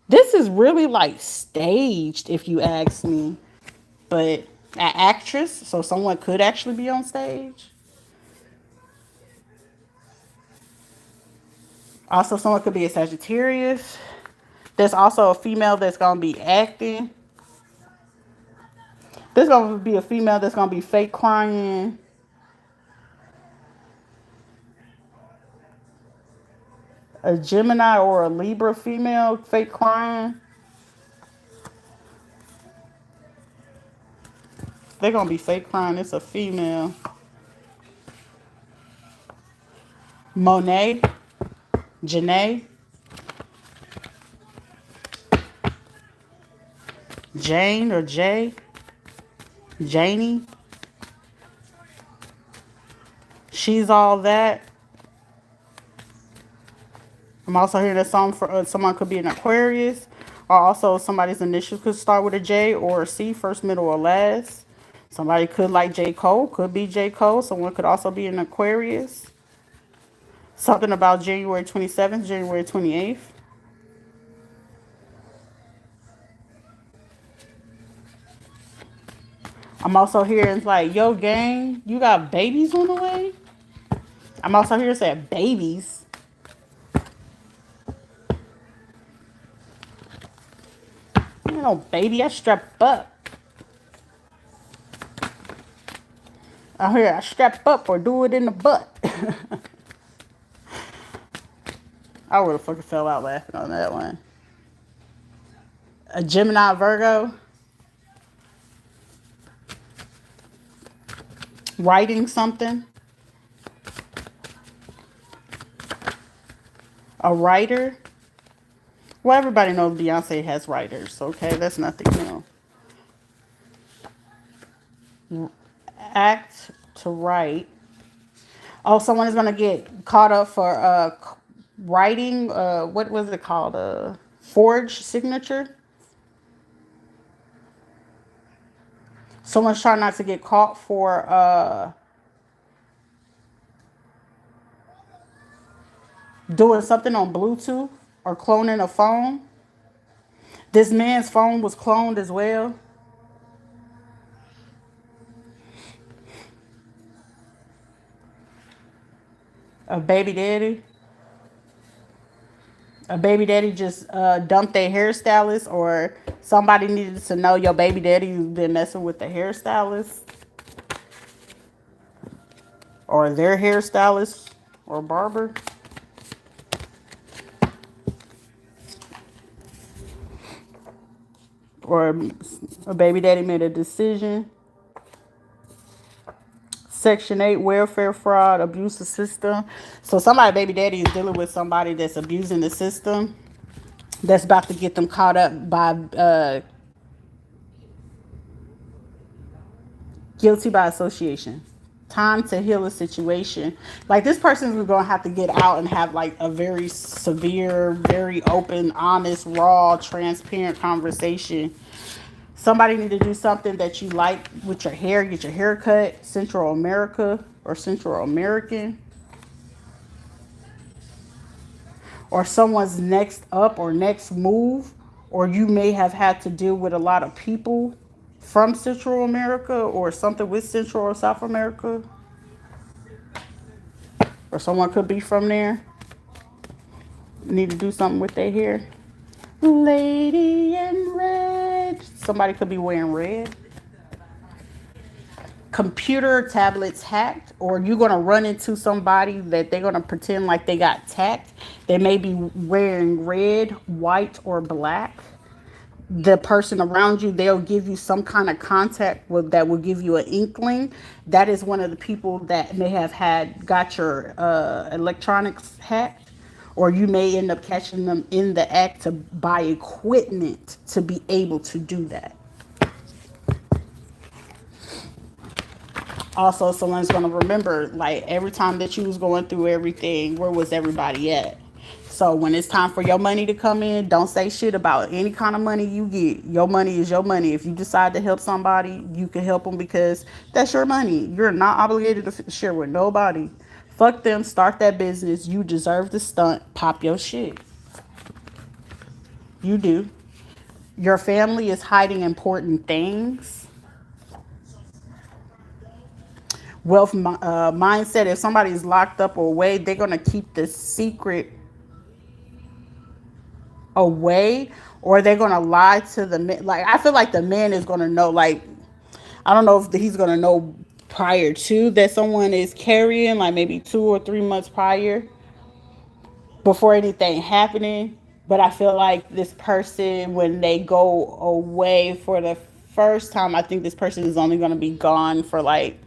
this is really like staged, if you ask me. But an actress, so someone could actually be on stage. Also, someone could be a Sagittarius. There's also a female that's going to be acting. There's going to be a female that's going to be fake crying. A Gemini or a Libra female fake crying. They're going to be fake crying. It's a female. Monet. Janae. Jane or Jay. Janie. She's all that. I'm also hearing that song for someone could be an Aquarius, or also somebody's initials could start with a J or a C, first, middle, or last. Somebody could like J. Cole, could be J. Cole. Someone could also be an Aquarius. Something about January 27th, January 28th. I'm also hearing like, yo, gang, you got babies on the way? I'm also here saying babies. You know, baby, I strap up. I hear I strap up or do it in the butt. I would have fucking fell out laughing on that one. A Gemini Virgo. Writing something. A writer. Well, everybody knows Beyonce has writers, okay? That's nothing new. Act to write. Oh, someone is going to get caught up for writing, what was it called? Forged signature. Someone's trying not to get caught for doing something on Bluetooth or cloning a phone. This man's phone was cloned as well. A baby daddy. A baby daddy just dumped their hairstylist, or somebody needed to know your baby daddy's been messing with the hairstylist, or their hairstylist or barber. Or a baby daddy made a decision. Section 8, welfare fraud, abuse the system. So somebody, baby daddy, is dealing with somebody that's abusing the system, that's about to get them caught up by guilty by association. Time to heal a situation. Like, this person is going to have to get out and have like a very severe, very open, honest, raw, transparent conversation. Somebody need to do something that you like with your hair. Get your hair cut. Central America or Central American. Or someone's next up or next move. Or you may have had to deal with a lot of people from Central America, or something with Central or South America. Or someone could be from there. Need to do something with their hair. Lady in red. Somebody could be wearing red. Computer tablets hacked, or you're going to run into somebody that they're going to pretend like they got hacked. They may be wearing red, white, or black. The person around you, they'll give you some kind of contact that will give you an inkling. That is one of the people that may have got your electronics hacked, or you may end up catching them in the act to buy equipment to be able to do that. Also, someone's going to remember, like, every time that you was going through everything, where was everybody at? So when it's time for your money to come in, don't say shit about any kind of money you get. Your money is your money. If you decide to help somebody, you can help them because that's your money. You're not obligated to share with nobody. Fuck them. Start that business. You deserve the stunt. Pop your shit. You do. Your family is hiding important things. Wealth mindset. If somebody's locked up or away, they're going to keep the secret away, or they're going to lie to the man. Like, I feel like the man is going to know, like, I don't know if he's going to know prior to that someone is carrying, like maybe 2 or 3 months prior, before anything happening. But I feel like this person, when they go away for the first time, I think this person is only going to be gone for like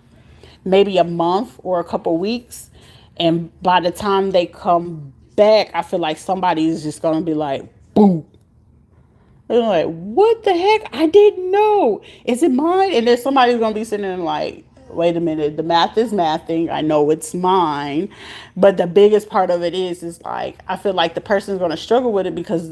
maybe a month or a couple weeks. And by the time they come back, I feel like somebody is just going to be like, boom. They're like, what the heck? I didn't know. Is it mine? And then somebody's going to be sitting there like, wait a minute. The math is mathing. I know it's mine. But the biggest part of it is like, I feel like the person's going to struggle with it because,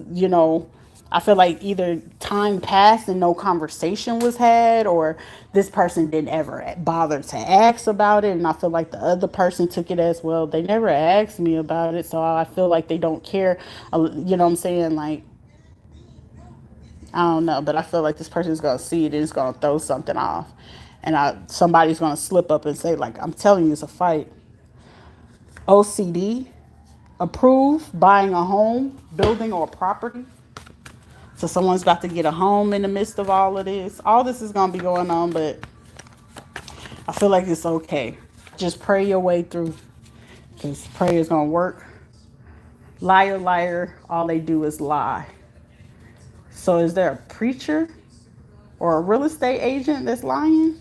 I feel like either time passed and no conversation was had, or this person didn't ever bother to ask about it. And I feel like the other person took it as, well, they never asked me about it. So I feel like they don't care. You know what I'm saying? Like, I don't know, but I feel like this person's going to see it and it's going to throw something off. And somebody's going to slip up and say, like, I'm telling you, it's a fight. OCD, approve, buying a home, building, or property. So someone's about to get a home in the midst of all of this. All this is going to be going on, but I feel like it's okay. Just pray your way through, because prayer is going to work. Liar, liar, all they do is lie. So is there a preacher or a real estate agent that's lying?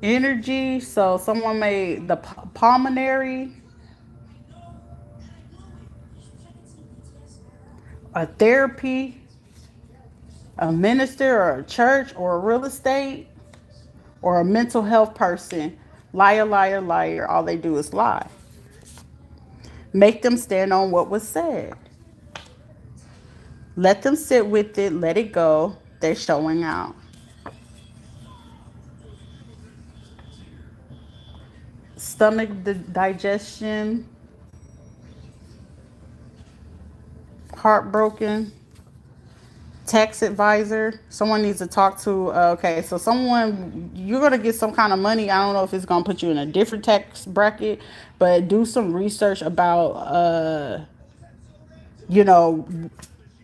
Energy. So someone made the pulmonary, a therapy, a minister or a church or a real estate or a mental health person. Liar, liar, liar. All they do is lie. Make them stand on what was said. Let them sit with it. Let it go. They're showing out. Stomach digestion. Heartbroken. Tax advisor. Someone needs to talk to. Okay, so you're going to get some kind of money. I don't know if it's going to put you in a different tax bracket, but do some research about, you know,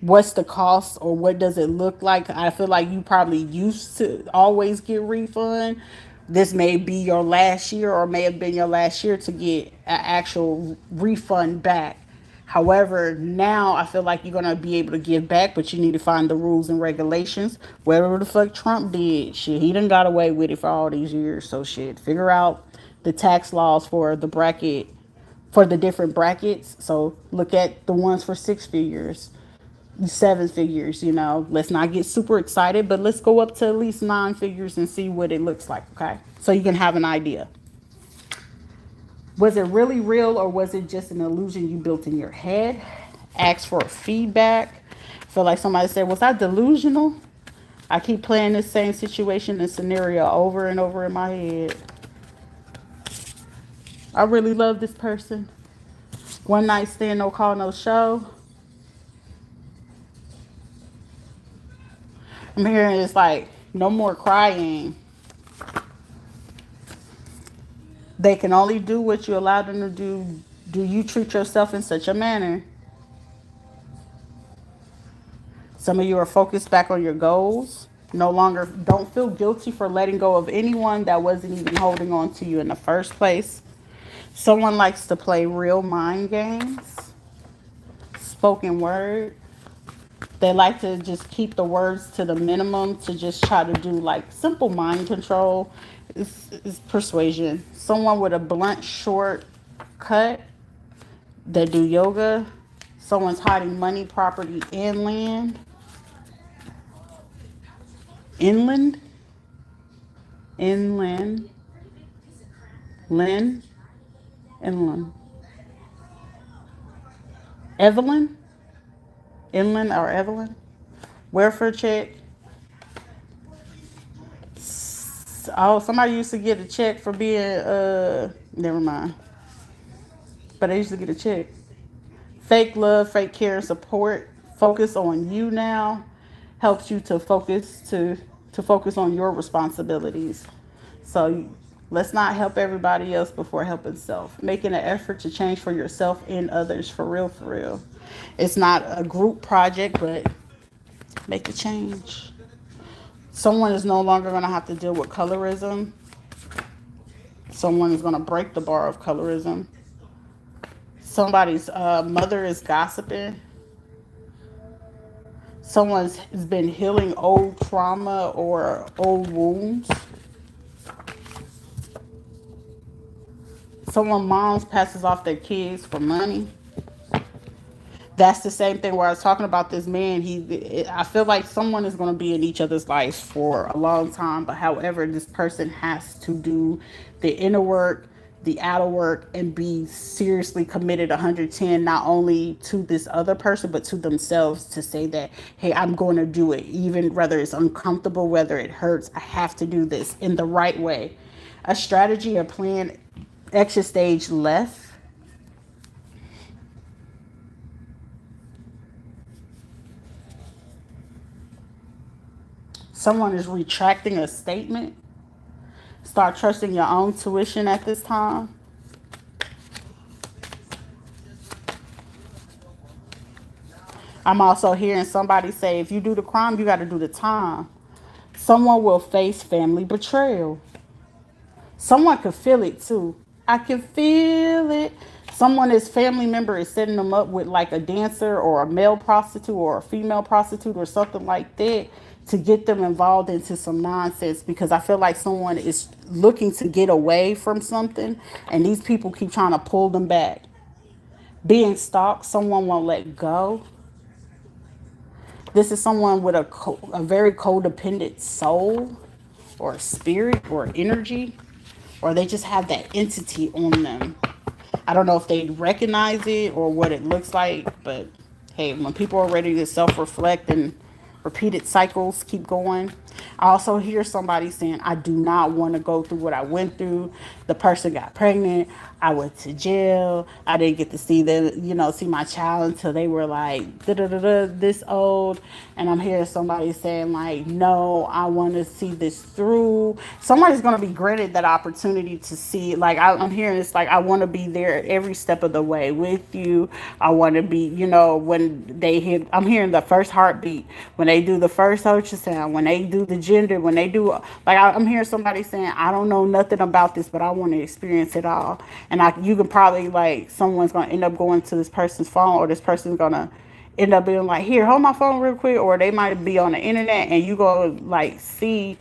what's the cost or what does it look like. I feel like you probably used to always get refund. This may be your last year or may have been your last year to get an actual refund back. However, now I feel like you're going to be able to give back, but you need to find the rules and regulations. Whatever the fuck Trump did, shit, he done got away with it for all these years. So shit, figure out the tax laws for the bracket, for the different brackets. So look at the ones for 6 figures, 7 figures, let's not get super excited, but let's go up to at least 9 figures and see what it looks like. Okay. So you can have an idea. Was it really real or was it just an illusion you built in your head? Ask for feedback. I feel like somebody said, was I delusional? I keep playing this same situation and scenario over and over in my head. I really love this person. One night stand, no call, no show. I'm hearing it's like, no more crying. They can only do what you allow them to do. Do you treat yourself in such a manner? Some of you are focused back on your goals. No longer, don't feel guilty for letting go of anyone that wasn't even holding on to you in the first place. Someone likes to play real mind games. Spoken word. They like to just keep the words to the minimum to just try to do like simple mind control. It's persuasion. Someone with a blunt, short cut that do yoga. Someone's hiding money, property, and land. Inland, inland, Lynn, inland, Evelyn, inland or Evelyn. Welfare check. Oh, somebody used to get a check for being never mind. But they used to get a check. Fake love, fake care and support. Focus on you now. Helps you to focus on your responsibilities. So let's not help everybody else before helping self. Making an effort to change for yourself and others, for real, for real. It's not a group project, but make a change. Someone is no longer going to have to deal with colorism. Someone is going to break the bar of colorism. Somebody's mother is gossiping. Someone's has been healing old trauma or old wounds. Someone moms passes off their kids for money. That's the same thing where I was talking about this man. I feel like someone is going to be in each other's lives for a long time. But however, this person has to do the inner work, the outer work, and be seriously committed 110, not only to this other person, but to themselves, to say that, hey, I'm going to do it. Even whether it's uncomfortable, whether it hurts, I have to do this in the right way. A strategy, a plan, extra stage left. Someone is retracting a statement. Start trusting your own tuition at this time. I'm also hearing somebody say, if you do the crime, you got to do the time. Someone will face family betrayal. Someone could feel it too. I can feel it. His family member is setting them up with like a dancer or a male prostitute or a female prostitute or something like that to get them involved into some nonsense, because I feel like someone is looking to get away from something and these people keep trying to pull them back. Being stalked, someone won't let go. This is someone with a very codependent soul or spirit or energy, or they just have that entity on them. I don't know if they recognize it or what it looks like, but hey, when people are ready to self-reflect and repeated cycles keep going. I also hear somebody saying, I do not want to go through what I went through. The person got pregnant. I went to jail. I didn't get to see my child until they were like this old. And I'm hearing somebody saying like, no, I want to see this through. Somebody's going to be granted that opportunity to see. Like I'm hearing it's like, I want to be there every step of the way with you. I want to be, when they hit, I'm hearing the first heartbeat, when they do the first ultrasound, when they do the gender, when they do, like I'm hearing somebody saying, I don't know nothing about this, but I want to experience it all. And you can probably, like, someone's going to end up going to this person's phone, or this person's going to end up being like, here, hold my phone real quick. Or they might be on the internet and you go like see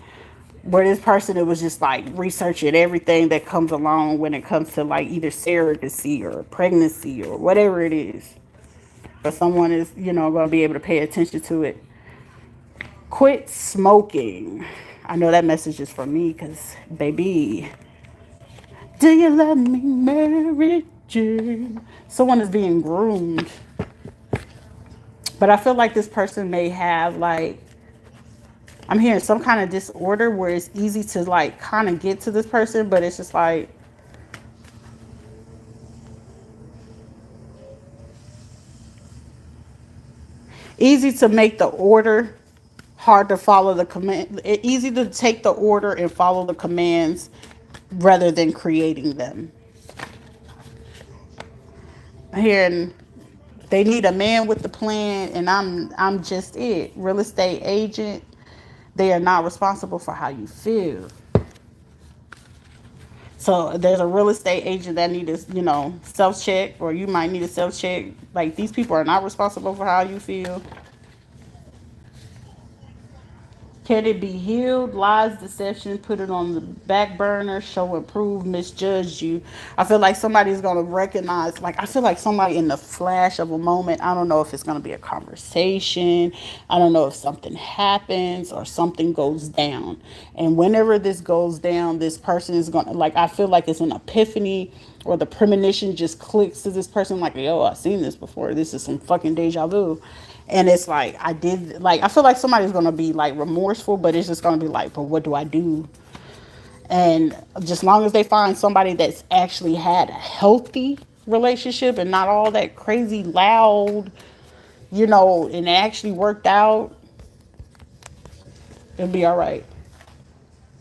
where this person, it was just like researching everything that comes along when it comes to like either surrogacy or pregnancy or whatever it is. But someone is, going to be able to pay attention to it. Quit smoking. I know that message is for me because, baby, do you love me, Mary Jane? Someone is being groomed. But I feel like this person may have, like, I'm hearing some kind of disorder where it's easy to, like, kind of get to this person, but it's just like, easy to make the order, hard to follow the command. Easy to take the order and follow the commands rather than creating them. Hearing they need a man with the plan, and I'm just it. Real estate agent. They are not responsible for how you feel. So there's a real estate agent that needs, self-check, or you might need a self-check. Like, these people are not responsible for how you feel. Can it be healed? Lies, deception, put it on the back burner, show improve, misjudge you. I feel like somebody's gonna recognize, like I feel like somebody in the flash of a moment, I don't know if it's gonna be a conversation, I don't know if something happens or something goes down. And whenever this goes down, this person is gonna, like, I feel like it's an epiphany or the premonition just clicks to this person like, yo, I've seen this before. This is some fucking deja vu. And it's like I did, like I feel like somebody's gonna be like remorseful, but it's just gonna be like, but what do I do? And just long as they find somebody that's actually had a healthy relationship and not all that crazy loud, and it actually worked out, it'll be all right.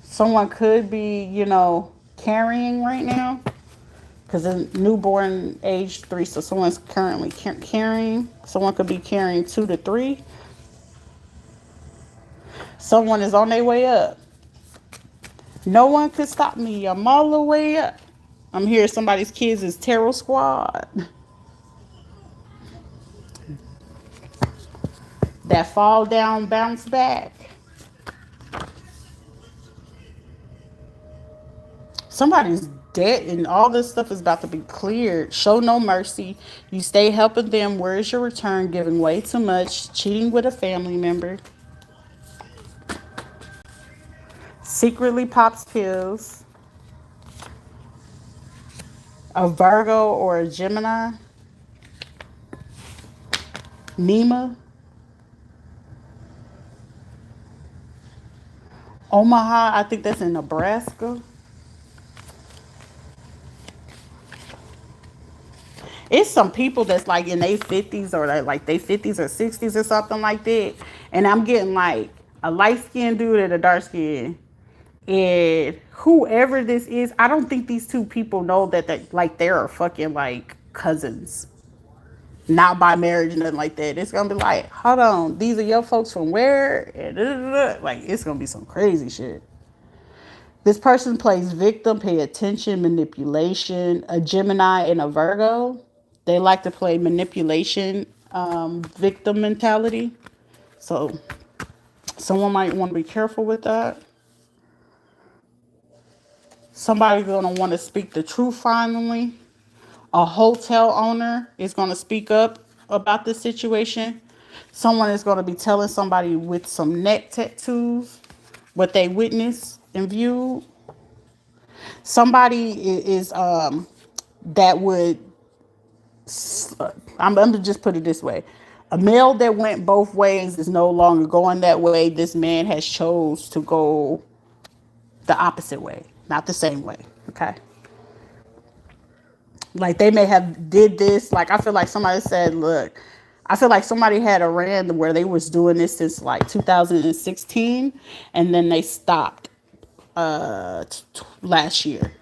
Someone could be, carrying right now because it's newborn age 3, so someone's currently carrying. Someone could be carrying 2 to 3. Someone is on their way up. No one could stop me. I'm all the way up. I'm here. Somebody's kids is Tarot Squad. That fall down, bounce back. Somebody's dead and all this stuff is about to be cleared. Show no mercy. You stay helping them. Where is your return? Giving way too much. Cheating with a family member. Secretly pops pills. A Virgo or a Gemini. Nima. Omaha, I think that's in Nebraska. It's some people that's like in their 50s or like they 50s or 60s or something like that. And I'm getting like a light skinned dude and a dark skin. And whoever this is, I don't think these two people know that they're fucking like cousins. Not by marriage, nothing like that. It's gonna be like, hold on, these are your folks from where? And like it's gonna be some crazy shit. This person plays victim, pay attention, manipulation. A Gemini and a Virgo, they like to play manipulation, victim mentality. So someone might want to be careful with that. Somebody's going to want to speak the truth finally. A hotel owner is going to speak up about this situation. Someone is going to be telling somebody with some neck tattoos what they witnessed and viewed. Somebody is that would, I'm gonna just put it this way: a male that went both ways is no longer going that way. This man has chose to go the opposite way, not the same way. Okay, like they may have did this. Like I feel like somebody said, look. I feel like somebody had a rand where they was doing this since like 2016, and then they stopped last year.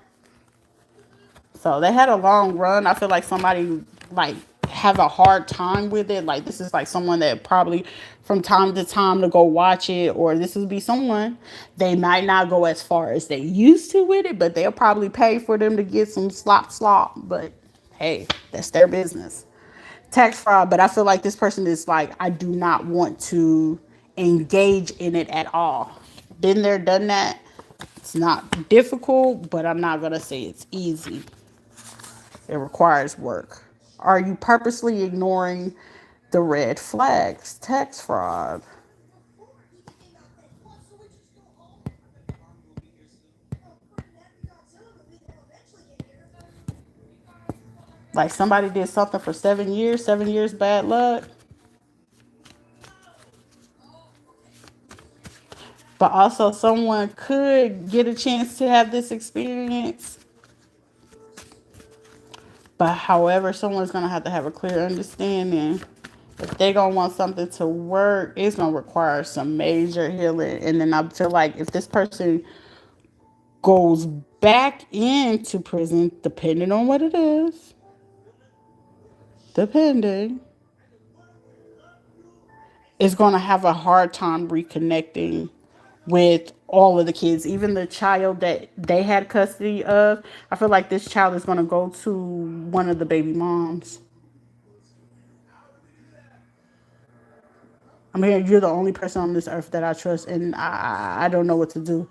So they had a long run. I feel like somebody like have a hard time with it. Like this is like someone that probably from time to time to go watch it, or this would be someone they might not go as far as they used to with it, but they'll probably pay for them to get some slop. But hey, that's their business. Tax fraud, but I feel like this person is like, I do not want to engage in it at all. Been there, done that. It's not difficult, but I'm not gonna say it's easy. It requires work. Are you purposely ignoring the red flags? Tax fraud. Like somebody did something for 7 years, 7 years bad luck. But also someone could get a chance to have this experience. But however, someone's gonna have to have a clear understanding. If they're gonna want something to work, it's gonna require some major healing. And then I feel like if this person goes back into prison, depending on what it is, depending, is gonna have a hard time reconnecting with all of the kids, even the child that they had custody of. I feel like this child is gonna go to one of the baby moms. I'm hearing you're the only person on this earth that I trust, and I don't know what to do.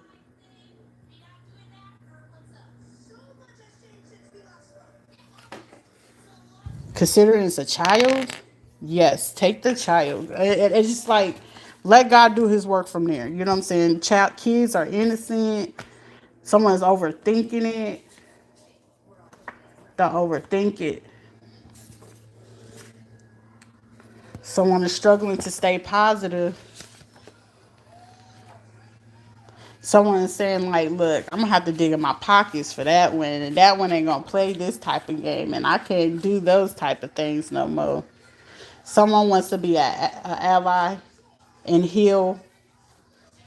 Considering it's a child, yes, take the child. It's just like let God do His work from there. You know what I'm saying? Kids are innocent. Someone's overthinking it. Don't overthink it. Someone is struggling to stay positive. Someone is saying like, look, I'm gonna have to dig in my pockets for that one, and that one ain't gonna play this type of game, and I can't do those type of things no more. Someone wants to be a ally and heal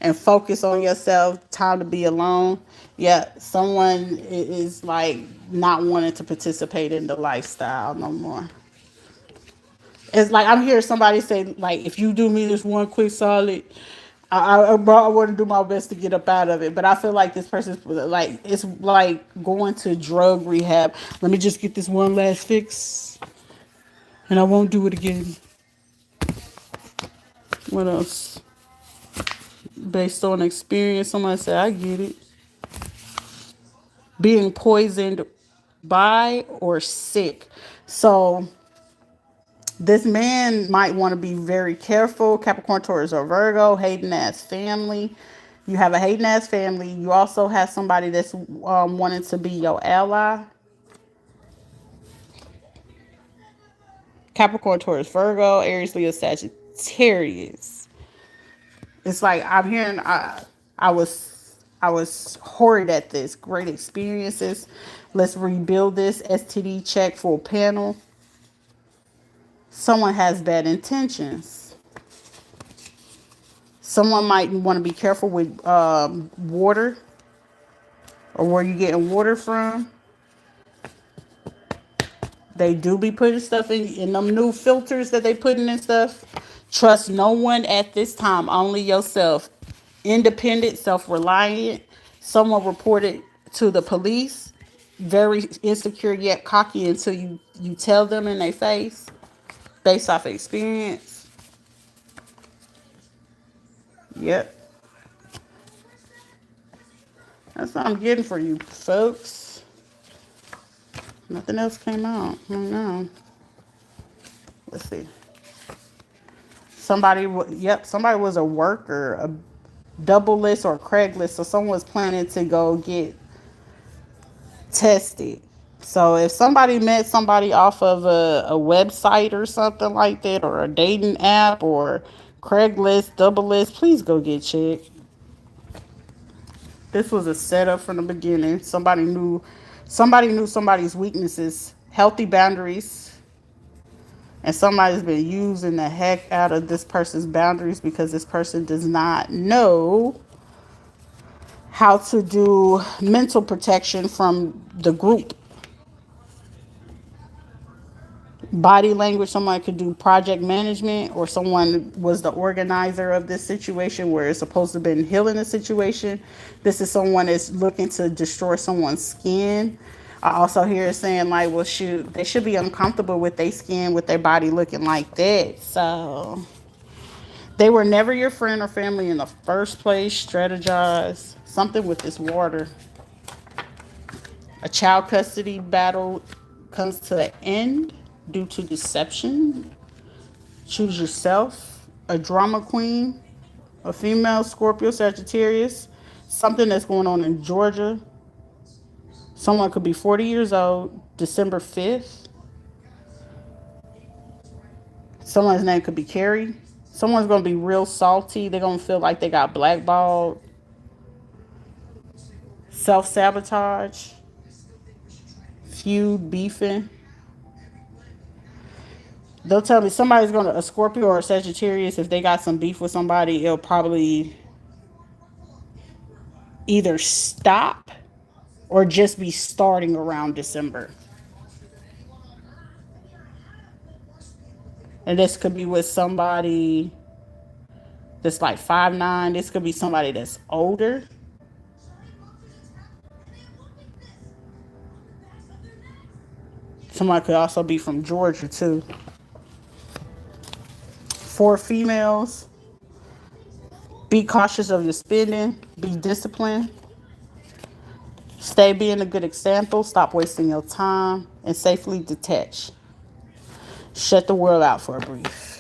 and focus on yourself. Time to be alone. Yeah, someone is like not wanting to participate in the lifestyle no more. It's like I'm hearing somebody say like, if you do me this one quick solid, I want to do my best to get up out of it. But I feel like this person's like, it's like going to drug rehab. Let me just get this one last fix, and I won't do it again. What else? Based on experience, somebody said, I get it. Being poisoned by or sick. So this man might want to be very careful. Capricorn, Taurus, or Virgo, hating ass family. You have a hating ass family. You also have somebody that's wanting to be your ally. Capricorn, Taurus, Virgo, Aries, Leo, Sagittarius. It's like I'm hearing. I was horrid at this. Great experiences. Let's rebuild this. STD check full panel. Someone has bad intentions. Someone might want to be careful with water or where you're getting water from. They do be putting stuff in them new filters that they putting in stuff. Trust no one at this time, only yourself. Independent, self-reliant. Someone reported to the police. Very insecure yet cocky until you tell them in their face based off experience. Yep. That's what I'm getting for you, folks. Nothing else came out. I don't know. Let's see. Somebody was a worker, a double list or Craigslist. So someone was planning to go get tested. So if somebody met somebody off of a website or something like that, or a dating app or Craigslist, double list, please go get checked. This was a setup from the beginning. Somebody knew somebody's weaknesses, healthy boundaries, and somebody's been using the heck out of this person's boundaries because this person does not know how to do mental protection from the group. Body language, someone could do project management, or someone was the organizer of this situation where it's supposed to have been healing the situation. This is someone that's looking to destroy someone's skin. I also hear it saying like, well, shoot, they should be uncomfortable with their skin, with their body looking like that. So they were never your friend or family in the first place. Strategize. Something with this water. A child custody battle comes to an end due to deception. Choose yourself. A drama queen. A female, Scorpio, Sagittarius. Something that's going on in Georgia. Someone could be 40 years old, December 5th. Someone's name could be Carrie. Someone's going to be real salty. They're going to feel like they got blackballed. Self-sabotage. Feud, beefing. They'll tell me somebody's going to, a Scorpio or a Sagittarius, if they got some beef with somebody, it'll probably either stop or just be starting around December. And this could be with somebody that's like 5'9". This could be somebody that's older. Somebody could also be from Georgia too. 4 females. Be cautious of your spending. Be disciplined. Stay being a good example. Stop wasting your time. And safely detach. Shut the world out for a brief.